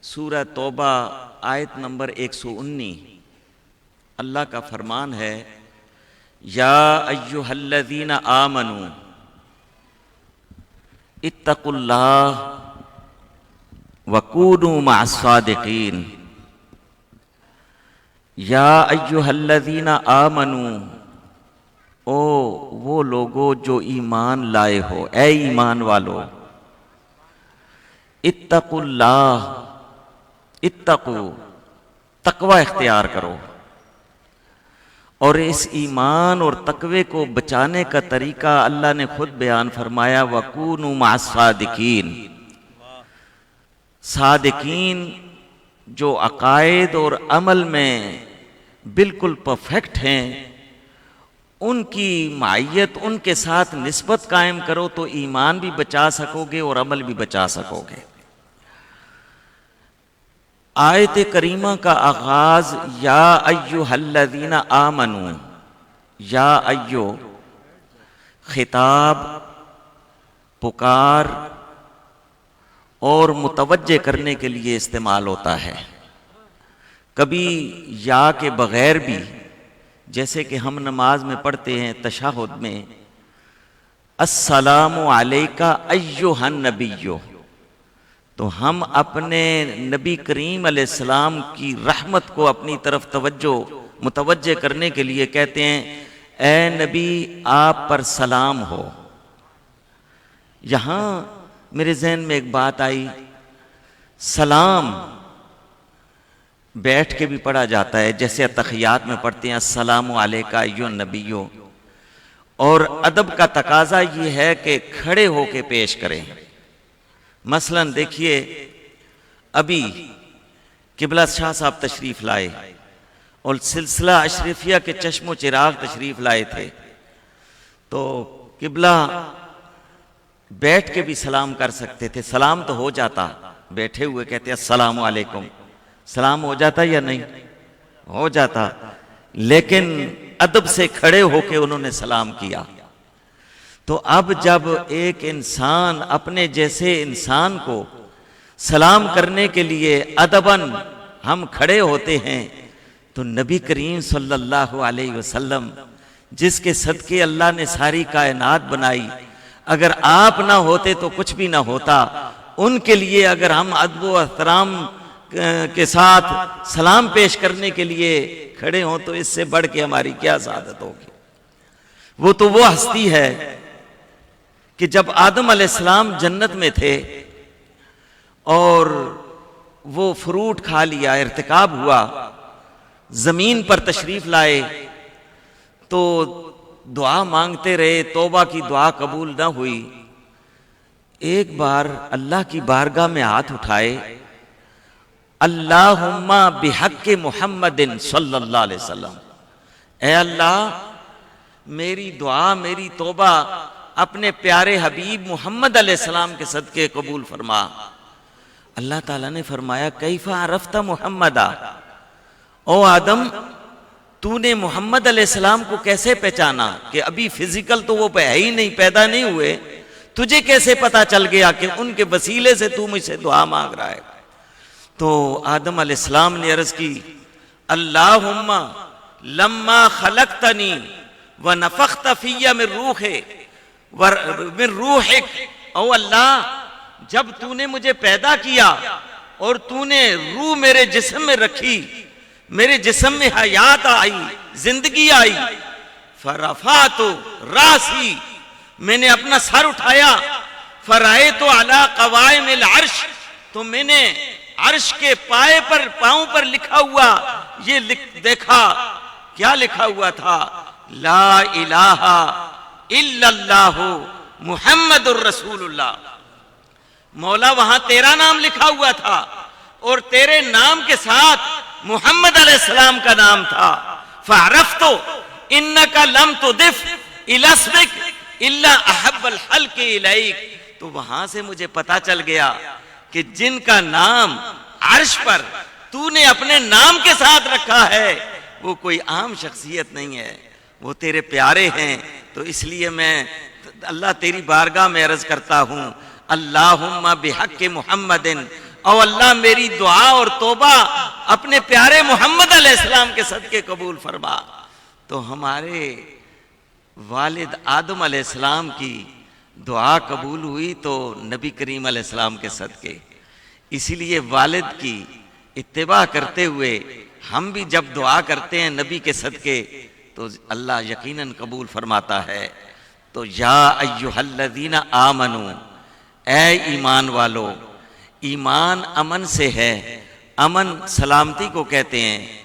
Speaker 5: سورہ توبہ آیت نمبر 119، اللہ کا فرمان ہے، یا ایھا الذین آمنوا اتقوا اللہ وکونوا مع الصادقین۔ یا ایھا الذین آمنوا، او وہ لوگو جو ایمان لائے ہو، اے ایمان والو، اتقوا اللہ، اتقو، تقوی اختیار کرو. اور اس ایمان اور تقوی کو بچانے کا طریقہ اللہ نے خود بیان فرمایا، وَكُونُوا مَعَ الصَّادِقِينَ. صادقین جو عقائد اور عمل میں بالکل پرفیکٹ ہیں، ان کی معیت، ان کے ساتھ نسبت قائم کرو تو ایمان بھی بچا سکو گے اور عمل بھی بچا سکو گے. آیت کریمہ کا آغاز یا ایھا الذین آمنو، یا ایو خطاب، پکار اور متوجہ کرنے کے لیے استعمال ہوتا ہے. کبھی یا کے بغیر بھی، جیسے کہ ہم نماز میں پڑھتے ہیں تشہد میں السلام علیکہ ایھا النبی، تو ہم اپنے نبی کریم علیہ السلام کی رحمت کو اپنی طرف متوجہ کرنے کے لیے کہتے ہیں اے نبی آپ پر سلام ہو. یہاں میرے ذہن میں ایک بات آئی، سلام بیٹھ کے بھی پڑھا جاتا ہے، جیسے اتحیات میں پڑھتے ہیں السلام علیکہ ایھا النبی، اور ادب کا تقاضا یہ ہے کہ کھڑے ہو کے پیش کریں. مثلا دیکھیے ابھی قبلہ شاہ صاحب تشریف لائے اور سلسلہ اشرفیہ کے چشم و چراغ تشریف لائے تھے، تو قبلہ بیٹھ کے بھی سلام کر سکتے تھے، سلام تو ہو جاتا، بیٹھے ہوئے کہتے السلام علیکم، سلام ہو جاتا یا نہیں؟ ہو جاتا، لیکن ادب سے کھڑے ہو کے انہوں نے سلام کیا. تو اب جب ایک انسان اپنے جیسے انسان کو سلام کرنے کے لیے ادباً ہم کھڑے ہوتے ہیں، تو نبی کریم صلی اللہ علیہ وسلم جس کے صدقے اللہ نے ساری کائنات بنائی، اگر آپ نہ ہوتے تو کچھ بھی نہ ہوتا، ان کے لیے اگر ہم ادب و احترام کے ساتھ سلام پیش کرنے کے لیے کھڑے ہوں تو اس سے بڑھ کے ہماری کیا سعادت ہوگی. وہ تو وہ ہستی ہے کہ جب آدم علیہ السلام جنت میں تھے اور وہ فروٹ کھا لیا، ارتکاب ہوا، زمین پر تشریف لائے تو دعا مانگتے رہے، توبہ کی دعا قبول نہ ہوئی. ایک بار اللہ کی بارگاہ میں ہاتھ اٹھائے، اللہم بحق محمد صلی اللہ علیہ وسلم، اے اللہ میری دعا، میری توبہ اپنے پیارے حبیب محمد علیہ السلام کے صدقے قبول فرما. اللہ تعالیٰ نے فرمایا کیف عرفت محمدا، او آدم تو نے محمد علیہ السلام کو کیسے پہچانا کہ ابھی فزیکل تو وہ ہے ہی نہیں، پیدا نہیں ہوئے، تجھے کیسے پتا چل گیا کہ ان کے وسیلے سے تو مجھ سے دعا مانگ رہا ہے؟ تو آدم علیہ السلام نے عرض کی اللہم لما خلقتنی ونفخت فی من روحک، او اللہ جب تو نے مجھے پیدا کیا اور تو نے روح میرے جسم میں رکھی، میرے جسم میں حیات آئی، زندگی آئی، فرفعت راسی، میں نے اپنا سر اٹھایا، فرأیت علی قوائم العرش، تو میں نے عرش کے پائے پر، پاؤں پر لکھا ہوا یہ دیکھا، کیا لکھا ہوا تھا؟ لا الہ الا اللہ محمد الرسول اللہ. مولا وہاں تیرا نام لکھا ہوا تھا اور تیرے نام کے ساتھ محمد علیہ السلام کا نام تھا. فعرفت انک لم تضف الی اسمک الا احب الخلق الیک، تو وہاں سے مجھے پتا چل گیا کہ جن کا نام عرش پر تو نے اپنے نام کے ساتھ رکھا ہے وہ کوئی عام شخصیت نہیں ہے، وہ تیرے پیارے ہیں. تو اس لیے میں اللہ تیری بارگاہ میں عرض کرتا ہوں اللہم بحق محمد، او اللہ میری دعا اور توبہ اپنے پیارے محمد علیہ السلام کے صدقے قبول فرما. تو ہمارے والد آدم علیہ السلام کی دعا قبول ہوئی تو نبی کریم علیہ السلام کے صدقے. اسی لیے والد کی اتباع کرتے ہوئے ہم بھی جب دعا کرتے ہیں نبی کے صدقے تو اللہ یقیناً قبول فرماتا ہے. تو یا ایھا الذین آمنو، اے ایمان والو، ایمان امن سے ہے، امن سلامتی کو کہتے ہیں،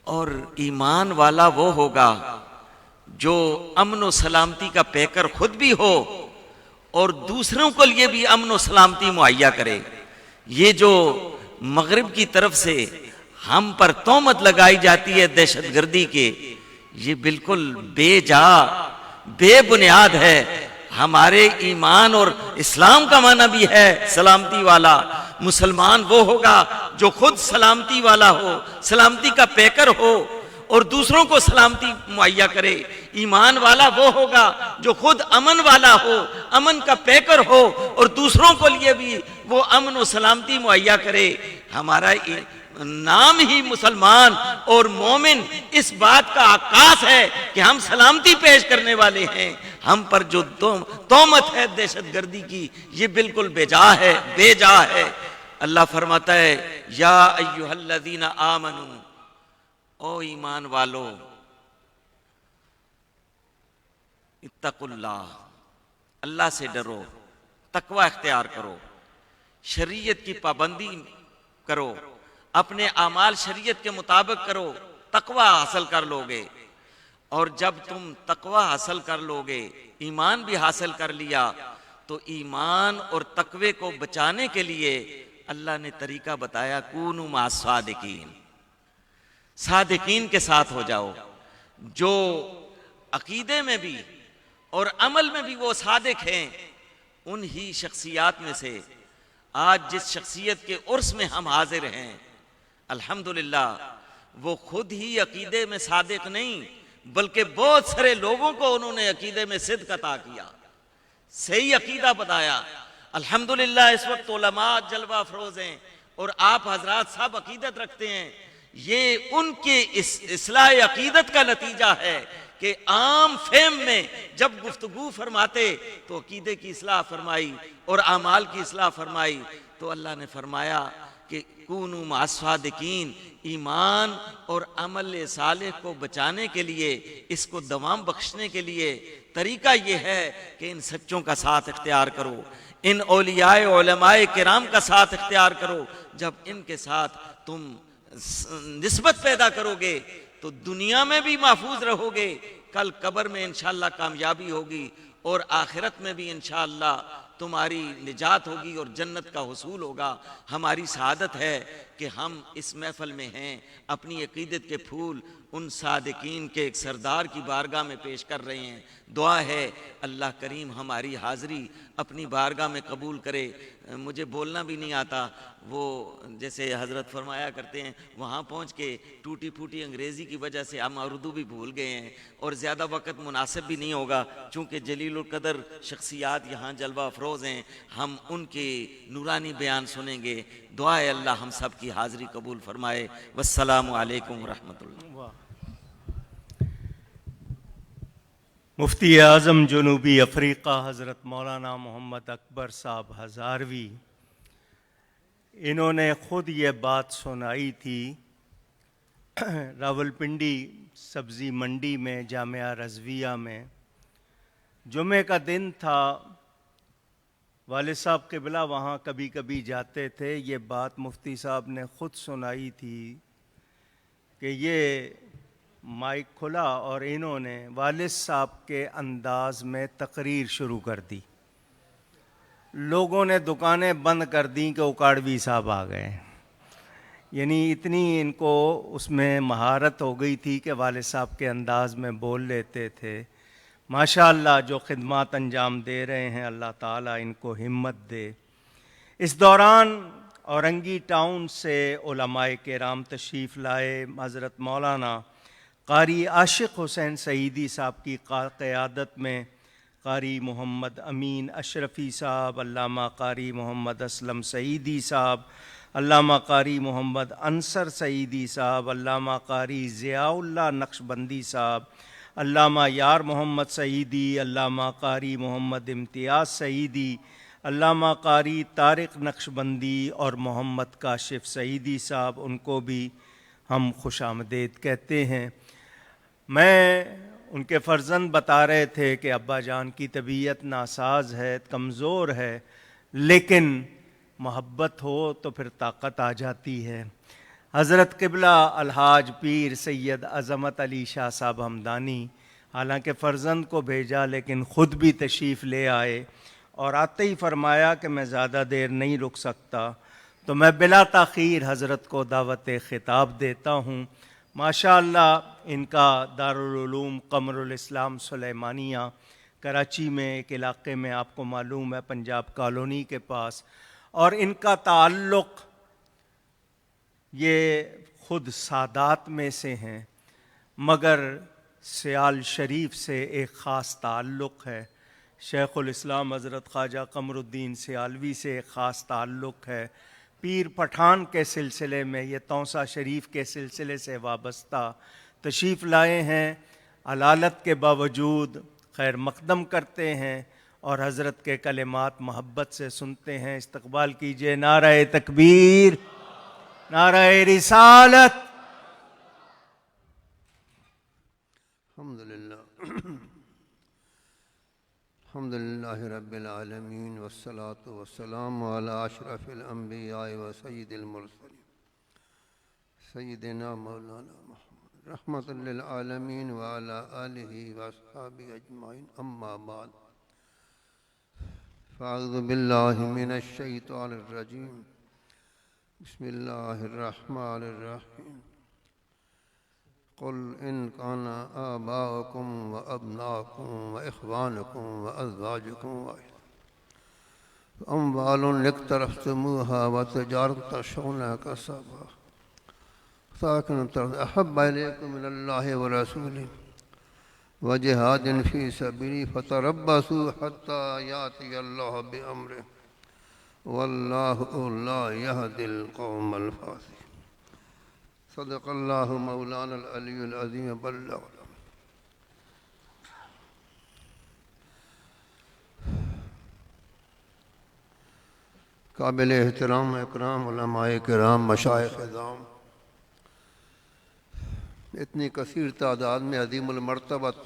Speaker 5: اور ایمان والا وہ ہوگا جو امن و سلامتی کا پیکر خود بھی ہو اور دوسروں کے لیے بھی امن و سلامتی مہیا کرے۔ یہ جو مغرب کی طرف سے ہم پر تہمت لگائی جاتی ہے دہشت گردی کے، یہ بالکل بے جا بے بنیاد ہے۔ ہمارے ایمان اور اسلام کا معنی بھی ہے سلامتی والا۔ مسلمان وہ ہوگا جو خود سلامتی والا ہو، سلامتی کا پیکر ہو اور دوسروں کو سلامتی مہیا کرے۔ ایمان والا وہ ہوگا جو خود امن والا ہو، امن کا پیکر ہو اور دوسروں کو لیے بھی وہ امن و سلامتی مہیا کرے۔ ہمارا نام ہی مسلمان اور مومن اس بات کا عکاس ہے کہ ہم سلامتی پیش کرنے والے ہیں۔ ہم پر جو تہمت ہے دہشت گردی کی، یہ بالکل بے جا ہے، بے جا ہے۔ اللہ فرماتا ہے یا ایھا الذین آمنو، او ایمان والو، اتقوا اللہ، اللہ سے ڈرو، تقوی اختیار کرو، شریعت کی پابندی کرو، اپنے اعمال شریعت کے مطابق کرو، تقوی حاصل کر لو گے۔ اور جب تم تقوی حاصل کر لو گے، ایمان بھی حاصل کر لیا، تو ایمان اور تقوی کو بچانے کے لیے اللہ نے طریقہ بتایا، کونوا مع الصادقین، صادقین کے ساتھ ہو جاؤ، جو عقیدے میں بھی اور عمل میں بھی وہ صادق ہیں۔ انہی شخصیات میں سے آج جس شخصیت کے عرس میں ہم حاضر ہیں، الحمدللہ وہ خود ہی عقیدے میں صادق نہیں، بلکہ بہت سارے لوگوں کو انہوں نے عقیدے میں صدق عطا کیا، صحیح عقیدہ بتایا۔ الحمدللہ اس وقت علماء جلوہ افروز ہیں اور آپ حضرات سب عقیدت رکھتے ہیں۔ یہ ان کے اصلاح عقیدت کا نتیجہ ہے کہ عام فہم میں جب گفتگو فرماتے تو عقیدے کی اصلاح فرمائی اور اعمال کی اصلاح فرمائی، تو اللہ نے فرمایا کہ کونوا مع الصادقین، ایمان اور عمل صالح کو بچانے کے لیے، اس کو دوام بخشنے کے لیے طریقہ یہ ہے کہ ان سچوں کا ساتھ اختیار کرو، ان اولیاء علماء کرام کا ساتھ اختیار کرو۔ جب ان کے ساتھ تم نسبت پیدا کرو گے تو دنیا میں بھی محفوظ رہو گے، کل قبر میں انشاءاللہ کامیابی ہوگی اور آخرت میں بھی انشاءاللہ تمہاری نجات ہوگی اور جنت کا حصول ہوگا۔ ہماری سعادت ہے کہ ہم اس محفل میں ہیں، اپنی عقیدت کے پھول ان صادقین کے ایک سردار کی بارگاہ میں پیش کر رہے ہیں۔ دعا ہے اللہ کریم ہماری حاضری اپنی بارگاہ میں قبول کرے۔ مجھے بولنا بھی نہیں آتا، وہ جیسے حضرت فرمایا کرتے ہیں، وہاں پہنچ کے ٹوٹی پھوٹی انگریزی کی وجہ سے ہم اردو بھی بھول گئے ہیں اور زیادہ وقت مناسب بھی نہیں ہوگا، چونکہ جلیل القدر شخصیات یہاں جلوہ افروز ہیں، ہم ان کے نورانی بیان سنیں گے۔ دعا ہے اللہ ہم سب کی حاضری قبول فرمائے۔ والسلام علیکم ورحمۃ اللہ۔
Speaker 1: مفتی اعظم جنوبی افریقہ حضرت مولانا محمد اکبر صاحب ہزاروی، انہوں نے خود یہ بات سنائی تھی راولپنڈی سبزی منڈی میں، جامعہ رضویہ میں جمعہ کا دن تھا۔ والد صاحب قبلہ وہاں کبھی کبھی جاتے تھے۔ یہ بات مفتی صاحب نے خود سنائی تھی کہ یہ مائک کھلا اور انہوں نے والد صاحب کے انداز میں تقریر شروع کر دی۔ لوگوں نے دکانیں بند کر دیں کہ اکاڑوی صاحب آ گئے، یعنی اتنی ان کو اس میں مہارت ہو گئی تھی کہ والد صاحب کے انداز میں بول لیتے تھے۔ ماشاءاللہ جو خدمات انجام دے رہے ہیں، اللہ تعالیٰ ان کو ہمت دے۔ اس دوران اورنگی ٹاؤن سے علماء کرام تشریف لائے۔ حضرت مولانا قاری عاشق حسین سعیدی صاحب کی قیادت میں قاری محمد امین اشرفی صاحب، علامہ قاری محمد اسلم سعیدی صاحب، علامہ قاری محمد انصر سعیدی صاحب، علامہ قاری ضیاء اللہ نقشبندی صاحب، علامہ یار محمد سعیدی، علامہ قاری محمد امتیاز سعیدی، علامہ قاری طارق نقشبندی اور محمد کاشف سعیدی صاحب، ان کو بھی ہم خوش آمدید کہتے ہیں۔ میں ان کے فرزند بتا رہے تھے کہ ابا جان کی طبیعت ناساز ہے، کمزور ہے، لیکن محبت ہو تو پھر طاقت آ جاتی ہے۔ حضرت قبلہ الحاج پیر سید عظمت علی شاہ صاحب ہمدانی حالانکہ فرزند کو بھیجا لیکن خود بھی تشریف لے آئے، اور آتے ہی فرمایا کہ میں زیادہ دیر نہیں رک سکتا، تو میں بلا تاخیر حضرت کو دعوت خطاب دیتا ہوں۔ ماشاءاللہ ان کا دارالعلوم قمر الاسلام سلیمانیہ کراچی میں ایک علاقے میں آپ کو معلوم ہے پنجاب کالونی کے پاس، اور ان کا تعلق یہ خود سادات میں سے ہیں، مگر سیال شریف سے ایک خاص تعلق ہے۔ شیخ الاسلام حضرت خواجہ قمر الدین سیالوی سے ایک خاص تعلق ہے۔ پیر پٹھان کے سلسلے میں یہ توسہ شریف کے سلسلے سے وابستہ تشریف لائے ہیں، علالت کے باوجود خیر مقدم کرتے ہیں اور حضرت کے کلمات محبت سے سنتے ہیں۔ استقبال کیجئے، نعرہ تکبیر، نعرہ رسالت۔
Speaker 6: الحمدللہ رب العالمین والصلاة والسلام علی اشرف الانبیاء و سید المرسلین سیدنا مولانا محمد رحمت للعالمین وعلی آلہ واصحابہ اجمعین، اما بعد فاعوذ باللہ من الشیطان الرجیم، بسم اللہ الرحمن الرحیم۔ قل ان كان آباؤكم وأبناؤكم وإخوانكم وأزواجكم وأموال اقترفتموها وتجارة تخشون كسادها مساكن أحب إليكم من الله ورسوله وجهاد في سبيله فتربصوا حتى يأتي الله بأمره والله لا يهدي القوم الفاسقين۔ صدق اللہ مولانا العلی العظیم بلغ۔ قابل احترام اکرام علماء کرام، مشائخ اعظام، اتنی کثیر تعداد میں عظیم المرتبت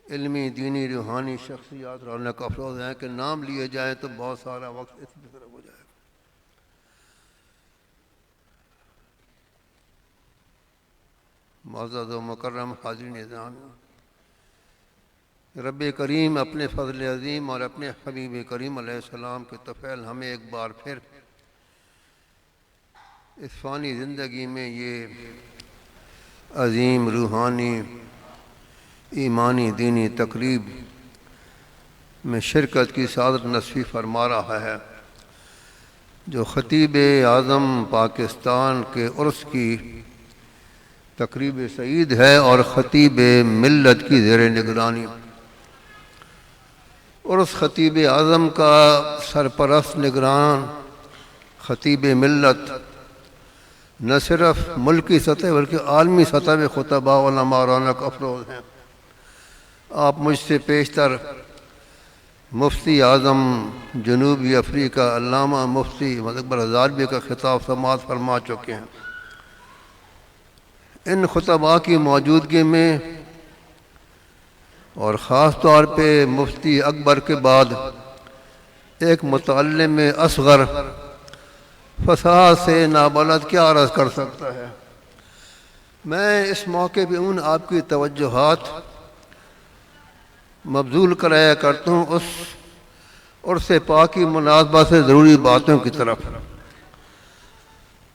Speaker 6: علمی دینی روحانی شخصیات رونق افروز ہیں کہ نام لیے جائیں تو بہت سارا وقت اس کی طرف ہو جائے۔ معزز و مکرم حاضرین اعزام، رب کریم اپنے فضل عظیم اور اپنے حبیب کریم علیہ السلام کے طفیل ہمیں ایک بار پھر اس فانی زندگی میں یہ عظیم روحانی ایمانی دینی تقریب میں شرکت کی سعادت نصیب فرما رہا ہے، جو خطیب اعظم پاکستان کے عرس کی تقریب سعید ہے اور خطیب ملت کی زیر نگرانی۔ عرس خطیب اعظم کا سرپرست نگران خطیب ملت نہ صرف ملکی سطح بلکہ عالمی سطح میں خطباء علماء رونق افروز ہیں۔ آپ مجھ سے پیشتر مفتی اعظم جنوبی افریقہ علامہ مفتی اکبر ہزاروی کا خطاب سماعت فرما چکے ہیں۔ ان خطباء کی موجودگی میں اور خاص طور پہ مفتی اکبر کے بعد ایک متعلم اصغر فصاحت سے نابلد کیا عرض کر سکتا ہے۔ میں اس موقع پہ ان آپ کی توجہات مبذول کرایا کرتا ہوں اس عرس پاک کی مناسبت سے ضروری باتوں کی طرف۔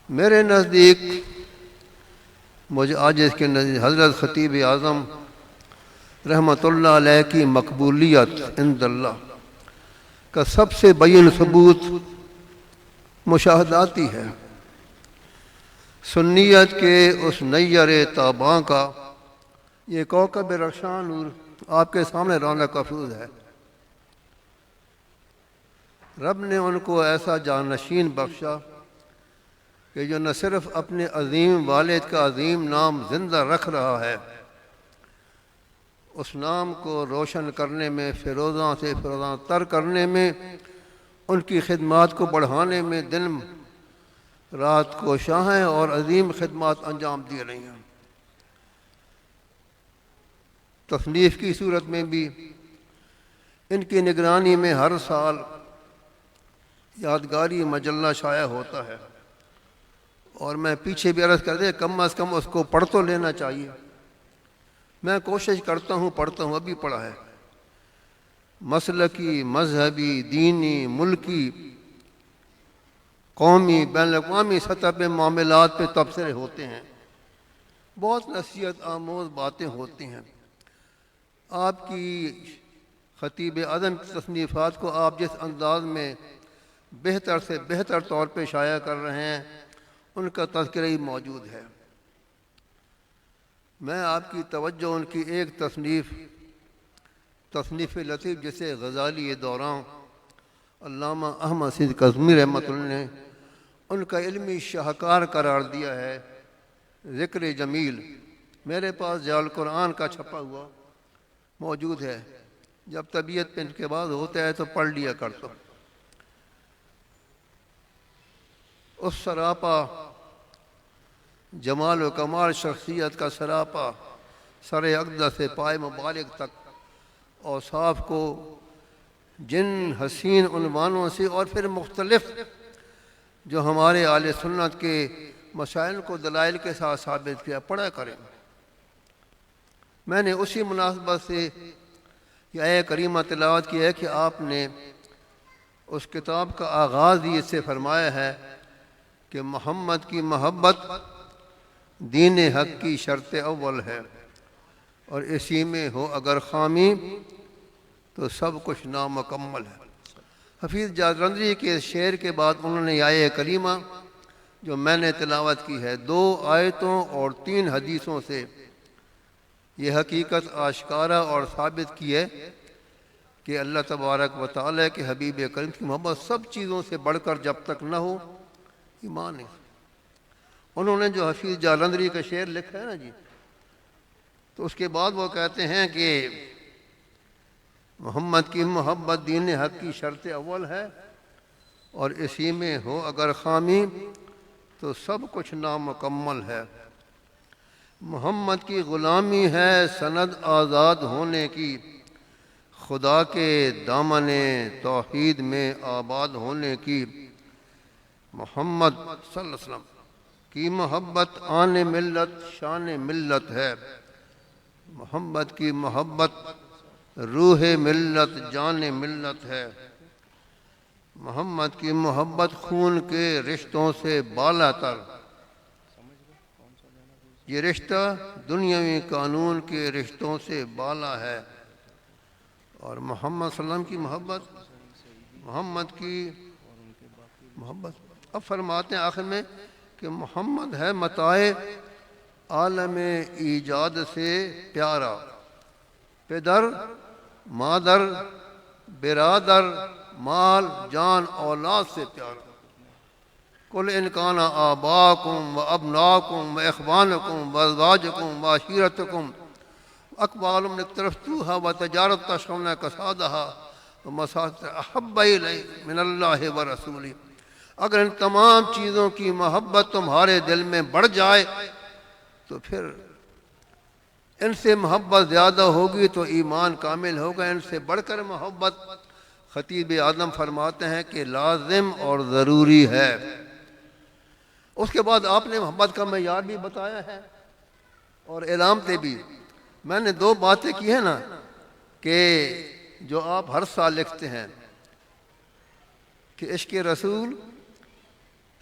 Speaker 6: میرے نزدیک مجھے آج اس کے نزدیک حضرت خطیب اعظم رحمۃ اللہ علیہ کی مقبولیت عند اللہ کا سب سے بین ثبوت مشاہداتی ہے۔ سنیت کے اس نیر تاباں کا یہ کوکب رخشاں نور آپ کے سامنے رونق افروز ہے۔ رب نے ان کو ایسا جانشین بخشا کہ جو نہ صرف اپنے عظیم والد کا عظیم نام زندہ رکھ رہا ہے، اس نام کو روشن کرنے میں، فیروزاں سے فیروزاں تر کرنے میں، ان کی خدمات کو بڑھانے میں دن رات کوشاں ہیں اور عظیم خدمات انجام دی رہی ہیں۔ تصنیف کی صورت میں بھی ان کی نگرانی میں ہر سال یادگاری مجلہ شائع ہوتا ہے، اور میں پیچھے بھی عرض کر دے کم از کم اس کو پڑھ تو لینا چاہیے۔ میں کوشش کرتا ہوں، پڑھتا ہوں، ابھی پڑھا ہے۔ مسلکی، مذہبی، دینی، ملکی، قومی، بین الاقوامی سطح پہ معاملات پہ تبصرے ہوتے ہیں، بہت نصیحت آموز باتیں ہوتی ہیں۔ آپ کی خطیب اعظم کی تصنیفات کو آپ جس انداز میں بہتر سے بہتر طور پہ شائع کر رہے ہیں، ان کا تذکرہ ہی موجود ہے۔ میں آپ کی توجہ ان کی ایک تصنیف لطیف جسے غزالی دوران علامہ احمد سید کاظمی رحمۃ اللہ نے ان کا علمی شاہکار قرار دیا ہے، ذکر جمیل، میرے پاس ضیاء القرآن کا چھپا ہوا موجود ہے، جب طبیعت پہ انقباض ہوتا ہے تو پڑھ لیا کرتا ہوں۔ اس سراپا جمال و کمال شخصیت کا سراپا سر اقدس سے پائے مبارک تک اوصاف کو جن حسین عنوانوں سے اور پھر مختلف جو ہمارے اہل سنت کے مسائل کو دلائل کے ساتھ ثابت کیا، پڑھا کریں۔ میں نے اسی مناسبت سے یہ آیہ کریمہ تلاوت کی ہے کہ آپ نے اس کتاب کا آغاز ہی اس سے فرمایا ہے کہ محمد کی محبت دین حق کی شرط اول ہے، اور اسی میں ہو اگر خامی تو سب کچھ نامکمل ہے۔ حفیظ جالندھری کے شعر کے بعد انہوں نے آیہ کریمہ جو میں نے تلاوت کی ہے، 2 آیتوں اور 3 حدیثوں سے یہ حقیقت آشکارا اور ثابت کی ہے کہ اللہ تبارک و تعالیٰ کے حبیب کریم کی محبت سب چیزوں سے بڑھ کر جب تک نہ ہو ایمان ہے۔ انہوں نے جو حفیظ جالندھری کا شعر لکھا ہے نا جی، تو اس کے بعد وہ کہتے ہیں کہ محمد کی محبت دین حق کی شرط اول ہے، اور اسی میں ہو اگر خامی تو سب کچھ نامکمل ہے۔ محمد کی غلامی ہے سند آزاد ہونے کی، خدا کے دامن توحید میں آباد ہونے کی۔ محمد صلی اللہ علیہ وسلم کی محبت آن ملت شان ملت ہے، محمد کی محبت روح ملت جان ملت ہے، محمد کی محبت خون کے رشتوں سے بالا تر، یہ رشتہ دنیاوی قانون کے رشتوں سے بالا ہے۔ اور محمد صلی اللہ علیہ وسلم کی محمد کی محبت، اب فرماتے ہیں آخر میں کہ محمد ہے متاع عالم ایجاد سے پیارا، پدر مادر برادر مال جان اولاد سے پیارا۔ قل ان کان آباکم و ابناکم و اخوانکم و ازواجکم و عشیرتکم اقوال اقترفتوها و تجارت تخشون کسادها و مساجد احب الی من اللہ و رسولہ، اگر ان تمام چیزوں کی محبت تمہارے دل میں بڑھ جائے تو پھر ان سے محبت زیادہ ہوگی تو ایمان کامل ہوگا، ان سے بڑھ کر محبت خطیب اعظم فرماتے ہیں کہ لازم اور ضروری ہے۔ اس کے بعد آپ نے محبت کا معیار بھی بتایا ہے اور علامتیں بھی۔ میں نے 2 باتیں کی ہیں نا کہ جو آپ ہر سال لکھتے ہیں کہ عشق رسول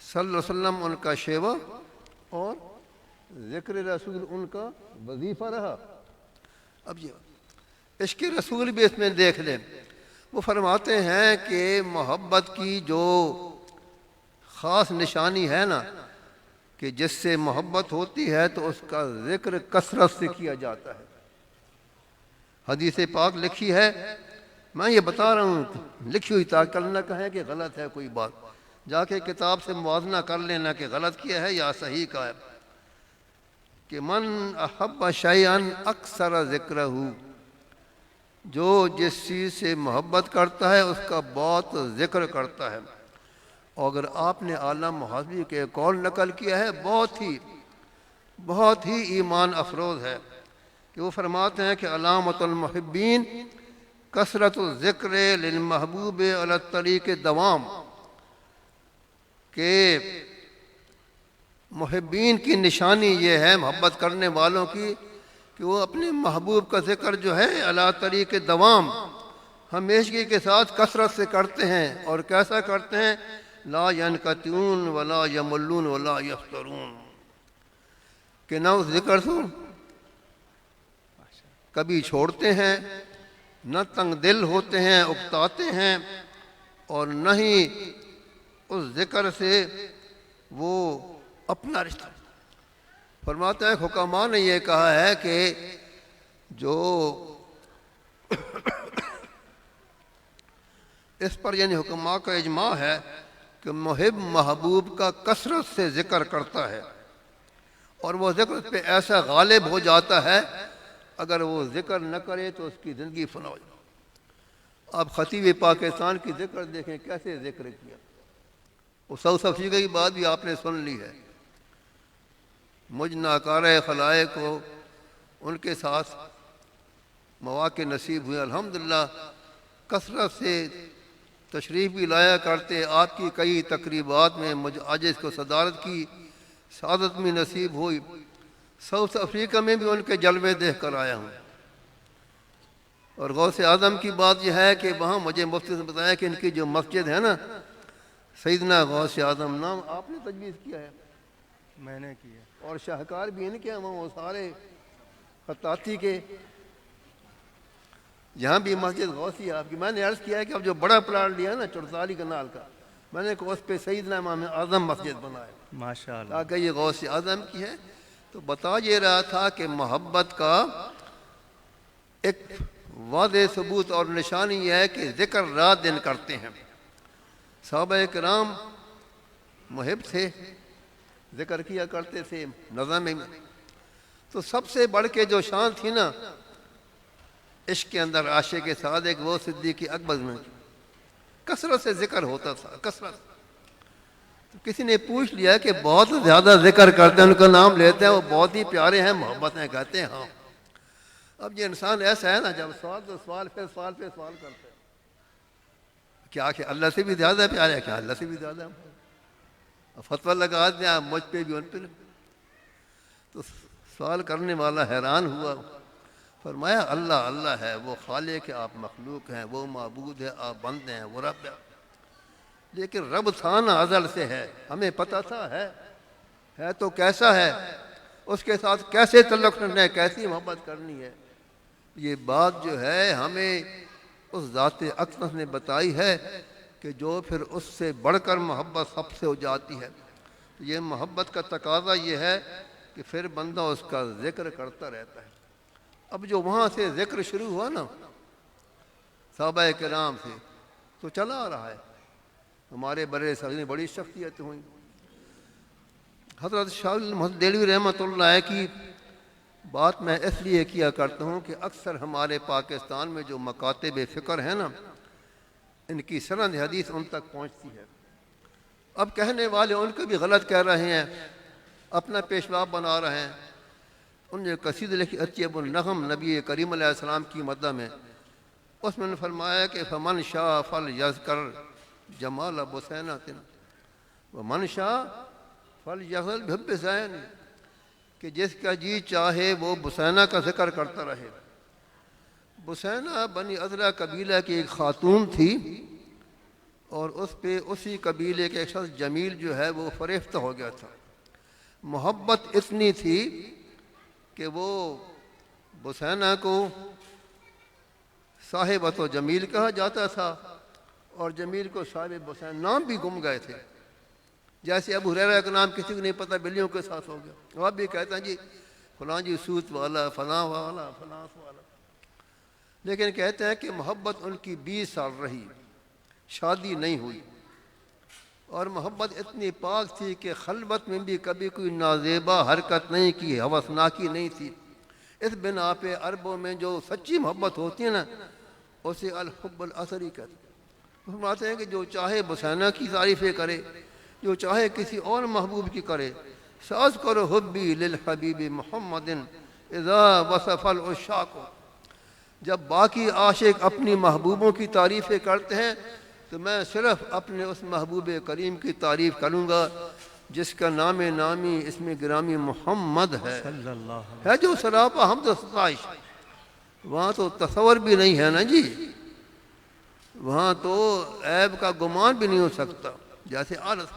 Speaker 6: صلی اللہ علیہ وسلم ان کا شیوہ اور ذکر رسول ان کا وظیفہ رہا۔ اب یہ عشق رسول بھی اس میں دیکھ لیں، وہ فرماتے ہیں کہ محبت کی جو خاص نشانی ہے نا کہ جس سے محبت ہوتی ہے تو اس کا ذکر کثرت سے کیا جاتا ہے۔ حدیث پاک لکھی ہے، میں یہ بتا رہا ہوں لکھی ہوئی تاکہ کل نہ کہیں کہ غلط ہے کوئی بات، جا کے کتاب سے موازنہ کر لینا کہ غلط کیا ہے یا صحیح کا ہے، کہ من احب شیئا اکثر ذکرہ، جو جس چیز سے محبت کرتا ہے اس کا بہت ذکر کرتا ہے۔ اور اگر آپ نے اعلیٰ محاذی کے قول نقل کیا ہے بہت ہی ایمان افروز ہے، کہ وہ فرماتے ہیں کہ علامت المحبین کثرت الذکر للمحبوب علی الطریق دوام، کہ محبین کی نشانی یہ ہے محبت کرنے والوں کی کہ وہ اپنے محبوب کا ذکر جو ہے علی طریق دوام ہمیشگی کے ساتھ کثرت سے کرتے ہیں. اور کیسا کرتے ہیں؟ لا ینقطعون ولا یملون ولا یفترون، کہ نہ اس ذکر سے کبھی چھوڑتے ہیں، نہ تنگ دل ہوتے ہیں، اکتاتے ہیں، اور نہ ہی اس ذکر سے وہ اپنا رشتہ. فرماتا ہے حکماء نے یہ کہا ہے کہ جو اس پر یعنی حکماء کا اجماع ہے کہ محب محبوب کا کثرت سے ذکر کرتا ہے، اور وہ ذکر پہ ایسا غالب ہو جاتا ہے اگر وہ ذکر نہ کرے تو اس کی زندگی فنا ہو جائے. آپ خطیب پاکستان کی ذکر دیکھیں کیسے ذکر کیا. وہ صفی کی بات بھی آپ نے سن لی ہے. مجھ ناکارہ خلائق کو ان کے ساتھ مواقع نصیب ہوئے، الحمدللہ کثرت سے تشریف بھی لایا کرتے. آپ کی کئی تقریبات میں مجھ آج اس کو صدارت کی سعادت بھی نصیب ہوئی. ساؤتھ افریقہ میں بھی ان کے جلوے دیکھ کر آیا ہوں. اور غوث اعظم کی بات یہ ہے کہ وہاں مجھے مفتی نے بتایا کہ ان کی جو مسجد ہے نا سیدنا غوث اعظم، نام آپ نے تجویز کیا ہے؟
Speaker 1: میں نے کیا.
Speaker 6: اور شاہکار بھی ان کے ہم وہ سارے خطاطی کے یہاں بھی مسجد غوثی آپ کی. میں نے عرض کیا ہے کہ اب جو بڑا پلاٹ لیا نا 44 کنال کا، میں نے کہا اس پہ سیدنا امام اعظم مسجد بنائے
Speaker 1: ماشاء اللہ.
Speaker 6: تاکہ یہ غوث اعظم کی ہے. تو بتا یہ رہا تھا کہ محبت کا ایک واضح ثبوت اور نشانی یہ ہے کہ ذکر رات دن کرتے ہیں. صحابہ کرام محب تھے، ذکر کیا کرتے تھے نظم میں. تو سب سے بڑھ کے جو شان تھی نا عشق کے اندر عاشق کے ساتھ ایک وہ صدیق اکبر میں کثرت سے ذکر ہوتا تھا. کثرت. تو کسی نے پوچھ لیا کہ بہت زیادہ ذکر کرتے ہیں، ان کا نام لیتے ہیں، وہ بہت ہی پیارے ہیں، محبت ہیں. کہتے ہیں ہاں. اب یہ انسان ایسا ہے نا جب سوال تو سوال پہ سوال پہ سوال کرتے ہیں. کیا کہ اللہ سے بھی زیادہ پیارے ہے؟ کیا اللہ سے بھی زیادہ؟ فتویٰ لگا دیا مجھ پہ بھی ان پہ. تو سوال کرنے والا حیران ہوا. فرمایا اللہ اللہ ہے، وہ خالق ہے، آپ مخلوق ہیں، وہ معبود ہے، آپ بندے ہیں، وہ رب ہے. لیکن رب تھا نا ازل سے ہے، ہمیں پتہ تھا ہے تو کیسا ہے، اس کے ساتھ کیسے تعلق رکھنا ہے، کیسی محبت کرنی ہے. یہ بات جو ہے ہمیں اس ذات اقدس نے بتائی ہے کہ جو پھر اس سے بڑھ کر محبت سب سے ہو جاتی ہے. یہ محبت کا تقاضا یہ ہے کہ پھر بندہ اس کا ذکر کرتا رہتا ہے. اب جو وہاں سے ذکر شروع ہوا نا صحابہ کرام سے تو چلا آ رہا ہے. ہمارے برے صغیر میں بڑی شخصیت ہوئیں. حضرت شاہ محمد دہلوی رحمۃ اللہ کی بات میں اس لیے کیا کرتا ہوں کہ اکثر ہمارے پاکستان میں جو مکاتب فکر ہیں نا ان کی سند حدیث ان تک پہنچتی ہے. اب کہنے والے ان کو بھی غلط کہہ رہے ہیں، اپنا پیشوا بنا رہے ہیں. ان نے قصید لکھی اطیب النغم نبی کریم علیہ السلام کی مدح میں، اس میں نے فرمایا کہ فمن شاء فلیذکر جمال بسینۃ ومن شاء فلیغل بحب زین، کہ جس کا جی چاہے وہ بسینہ کا ذکر کرتا رہے. بسینہ بنی عذرا قبیلہ کی ایک خاتون تھی اور اس پہ اسی قبیلے کے ایک شخص جمیل جو ہے وہ فریفتہ ہو گیا تھا. محبت اتنی تھی کہ وہ بسینہ کو صاحبۃ و جمیل کہا جاتا تھا اور جمیل کو صاحب بسین. نام بھی گم گئے تھے. جیسے ابو ہریرہ کا نام کسی کو نہیں پتہ، بلیوں کے ساتھ ہو گیا. آپ بھی کہتے ہیں جی فلاں جی سوت والا، فلاں والا، فلاں والا. لیکن کہتے ہیں کہ محبت ان کی 20 سال رہی، شادی نہیں ہوئی. اور محبت اتنی پاک تھی کہ خلوت میں بھی کبھی کوئی نازیبا حرکت نہیں کی، ہوسناکی نہیں تھی. اس بنا پہ عربوں میں جو سچی محبت ہوتی ہے نا اسے الحب الاثری کہتے ہیں. فرماتے ہیں کہ جو چاہے بسینہ کی تعریفیں کرے، جو چاہے کسی اور محبوب کی کرے. ساز کرو حبی للحبیب محمد اذا وصف العشاق. جب باقی عاشق اپنی محبوبوں کی تعریفیں کرتے ہیں تو تو میں صرف اپنے اس محبوب کریم کی تعریف کروں گا جس کا نام نامی اسم گرامی محمد ہے،
Speaker 1: صلی اللہ علیہ
Speaker 6: ہے جو سراپا حمد و ستائش۔ وہاں تو تصور بھی نہیں ہے نا جی، وہاں تو عیب کا گمان بھی نہیں ہو سکتا جیسے عالت۔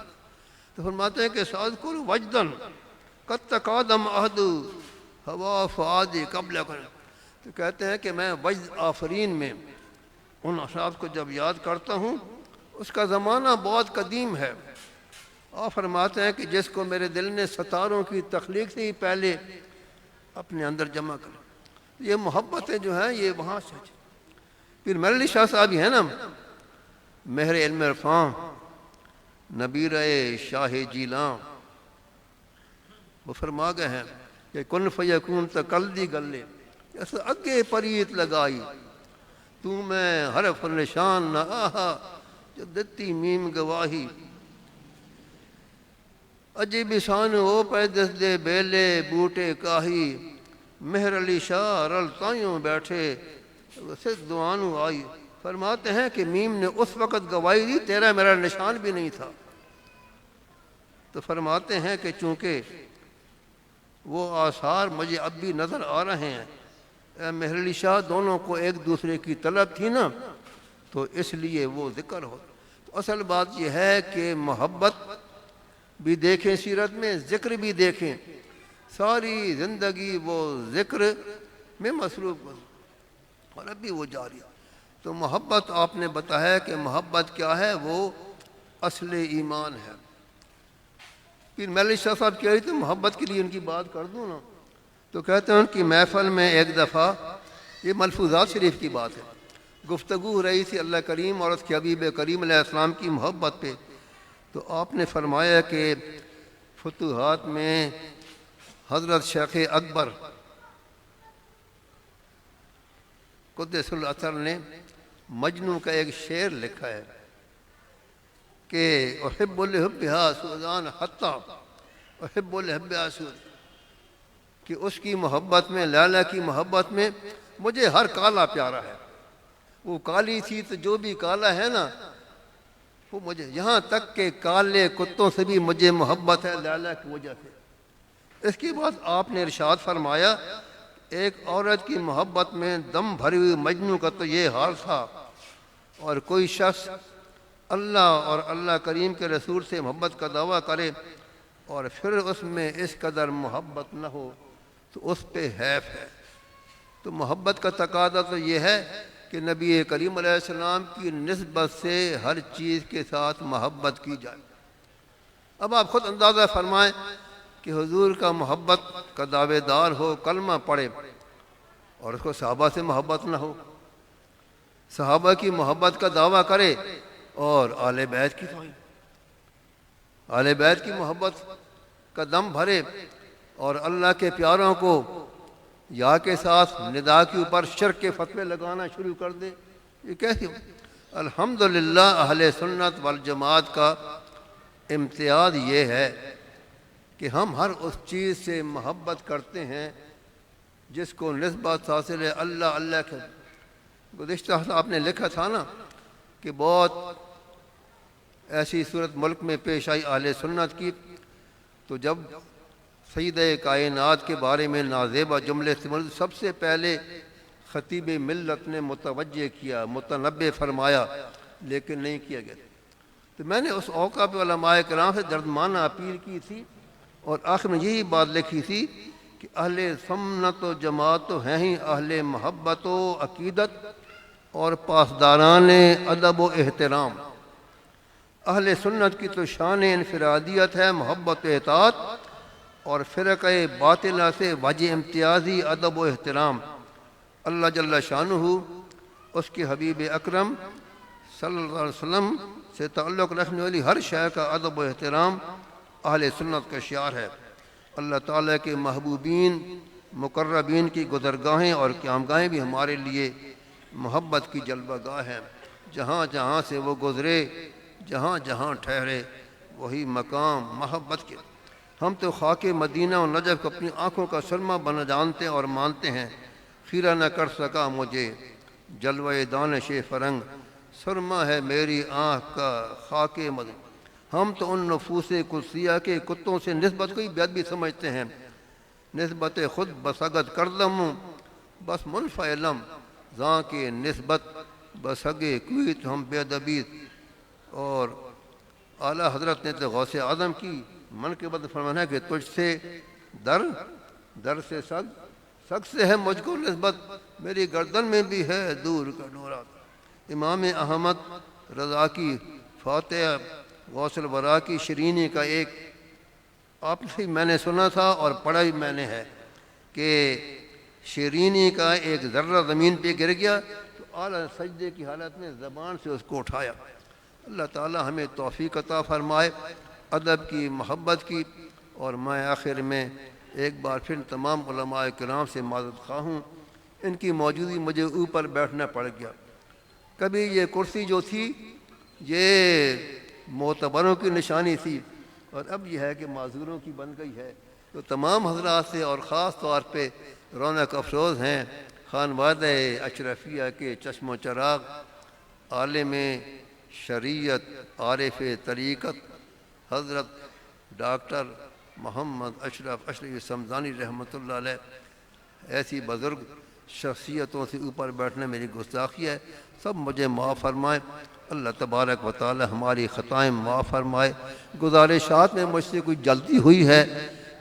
Speaker 6: تو فرماتے ہیں کہ ساذکر وجدن قد تقادم عہد ہوا فؤادی قبل کن، تو کہتے ہیں کہ میں وجد آفرین میں ان اشخاص کو جب یاد کرتا ہوں اس کا زمانہ بہت قدیم ہے، اور فرماتے ہیں کہ جس کو میرے دل نے ستاروں کی تخلیق سے ہی پہلے اپنے اندر جمع کر۔ یہ محبتیں جو ہیں یہ وہاں سے۔ پھر میر علی شاہ صاحب ہی ہیں نا، مہر علم عرفاں نبیر شاہ جیلاں، وہ فرما گئے ہیں کہ کن فیکون تقلدی گلے ایسا اگے پریت لگائی تو میں حرف نشان نہ آہا جو دتی میم گواہی، عجیب شان ہو پیدس دے بیلے بوٹے کاہی، مہر علی شاہ رل تائیوں بیٹھے صد دعانو آئی۔ فرماتے ہیں کہ میم نے اس وقت گواہی دی تیرا میرا نشان بھی نہیں تھا۔ تو فرماتے ہیں کہ چونکہ وہ آثار مجھے اب بھی نظر آ رہے ہیں، اے مہر علی شاہ دونوں کو ایک دوسرے کی طلب تھی نا، تو اس لیے وہ ذکر ہو۔ تو اصل بات یہ ہے کہ محبت بھی دیکھیں سیرت میں، ذکر بھی دیکھیں، ساری زندگی وہ ذکر میں مصروف ہو اور اب بھی وہ جاری۔ تو محبت آپ نے بتایا کہ محبت کیا ہے، وہ اصل ایمان ہے۔ پھر میر علی شاہ صاحب کہہ رہی تھی محبت کے لیے ان کی بات کر دوں نا، تو کہتے ہیں ان کی محفل میں ایک دفعہ، یہ ملفوظات شریف کی بات ہے، گفتگو ہو رہی تھی اللہ کریم اور اس کے حبیب کریم علیہ السلام کی محبت پہ، تو آپ نے فرمایا کہ فتوحات میں حضرت شیخ اکبر قدس الاثر نے مجنوں کا ایک شعر لکھا ہے کہ احب لحبھا سودان حتی احب لحبھا سود، کہ اس کی محبت میں، لیلا کی محبت میں مجھے ہر کالا پیارا ہے۔ وہ کالی تھی تو جو بھی کالا ہے نا وہ مجھے، یہاں تک کہ کالے کتوں سے بھی مجھے محبت ہے لیلا کی وجہ سے۔ اس کے بعد آپ نے ارشاد فرمایا ایک عورت کی محبت میں دم بھری ہوئی مجنوں کا تو یہ حال تھا، اور کوئی شخص اللہ اور اللہ کریم کے رسول سے محبت کا دعویٰ کرے اور پھر اس میں اس قدر محبت نہ ہو تو اس پہ حیف ہے۔ تو محبت کا تقاضا تو یہ ہے کہ نبی کریم علیہ السلام کی نسبت سے ہر چیز کے ساتھ محبت کی جائے۔ اب آپ خود اندازہ فرمائیں کہ حضور کا محبت کا دعوے دار ہو، کلمہ پڑھے، اور اس کو صحابہ سے محبت نہ ہو، صحابہ کی محبت کا دعویٰ کرے اور آل بیت کی توہین، آل بیت کی محبت کا دم بھرے اور اللہ کے پیاروں کو یا کے ساتھ ندا کے اوپر شرک کے فتوے لگانا شروع کر دے، یہ کیسے؟ الحمدللہ اہل سنت والجماعت کا امتیاز یہ ہے کہ ہم ہر اس چیز سے محبت کرتے ہیں جس کو نسبت حاصل ہے اللہ اللہ کے۔ گزشتہ آپ نے لکھا تھا نا کہ بہت ایسی صورت ملک میں پیش آئی اہل سنت کی، تو جب سید کائنات کے بارے میں نازیبہ جملے سے سب سے پہلے خطیب ملت نے متوجہ کیا، متنبہ فرمایا، لیکن نہیں کیا گیا۔ تو میں نے اس موقع پہ علماء کرام سے دردمانہ اپیل کی تھی اور آخر میں یہی بات لکھی تھی کہ اہل سنت و جماعت تو ہیں ہی اہل محبت و عقیدت اور پاسداران ادب و احترام۔ اہل سنت کی تو شان انفرادیت ہے محبت و اطاعت، اور فرقہ باطلہ سے وجہ امتیازی ادب و احترام۔ اللہ جل شانہ اس کے حبیب اکرم صلی اللہ علیہ وسلم سے تعلق رکھنے والی ہر شے کا ادب و احترام اہل سنت کا شعار ہے۔ اللہ تعالیٰ کے محبوبین مقربین کی گزرگاہیں اور قیامگاہیں بھی ہمارے لیے محبت کی جلوہ گاہ ہیں، جہاں جہاں سے وہ گزرے، جہاں جہاں ٹھہرے وہی مقام محبت کے۔ ہم تو خاک مدینہ و نجف کو اپنی آنکھوں کا سرما بنا جانتے اور مانتے ہیں، خیرہ نہ کر سکا مجھے جلوہ دانش فرنگ سرما ہے میری آنکھ کا خاک مد. ہم تو ان نفوس قدسیہ کے کتوں سے نسبت کوئی بید بھی سمجھتے ہیں. نسبت خود بسگت کردم بس منفعلم زاں کے نسبت بسگے کویت ہم بے ادبی. اور اعلیٰ حضرت نے تو غوث اعظم کی منقبت فرمانا ہے کہ تجھ سے در سے سگ سے ہے مجھ کو نسبت, میری گردن میں بھی ہے دور کا ڈورا. امام احمد رضا کی فاتح غوث الورا کی شرینی کا ایک آپ سے میں نے سنا تھا اور پڑھا بھی میں نے ہے کہ شرینی کا ایک ذرہ زمین پہ گر گیا تو اعلیٰ سجدے کی حالت میں زبان سے اس کو اٹھایا. اللہ تعالی ہمیں توفیق عطا فرمائے ادب کی, محبت کی. اور میں آخر میں ایک بار پھر تمام علماء کرام سے معذرت خواہ ہوں, ان کی موجودگی مجھے اوپر بیٹھنا پڑ گیا. کبھی یہ کرسی جو تھی یہ معتبروں کی نشانی تھی اور اب یہ ہے کہ معذوروں کی بن گئی ہے. تو تمام حضرات سے اور خاص طور پہ رونق افروز ہیں خانوادہ اشرفیہ کے چشم و چراغ, عالم شریعت, عارف طریقت حضرت ڈاکٹر محمد اشرف سمدانی رحمۃ اللہ علیہ. ایسی بزرگ شخصیتوں سے اوپر بیٹھنا میری گستاخی ہے, سب مجھے معاف فرمائیں. اللہ تبارک و تعالی ہماری خطائیں معاف فرمائے. گزارشات میں مجھ سے کوئی غلطی ہوئی ہے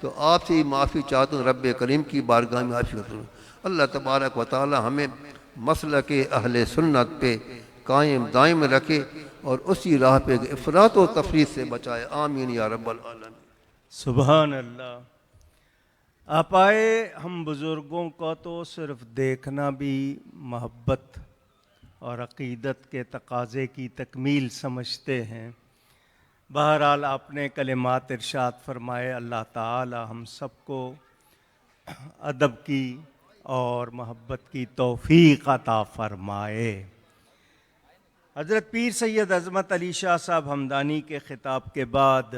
Speaker 6: تو آپ سے ہی معافی چاہتا ہوں, رب کریم کی بارگاہ میں معافی کرتا ہوں. اللہ تبارک و تعالی ہمیں مسلک اہل سنت پہ قائم دائم رکھے اور اسی راہ پہ افراط و تفریط سے بچائے. آمین یا رب العالمین.
Speaker 1: سبحان اللہ. آپ آئے, ہم بزرگوں کو تو صرف دیکھنا بھی محبت اور عقیدت کے تقاضے کی تکمیل سمجھتے ہیں. بہرحال آپ نے کلمات ارشاد فرمائے. اللہ تعالی ہم سب کو ادب کی اور محبت کی توفیق عطا فرمائے. حضرت پیر سید عظمت علی شاہ صاحب ہمدانی کے خطاب کے بعد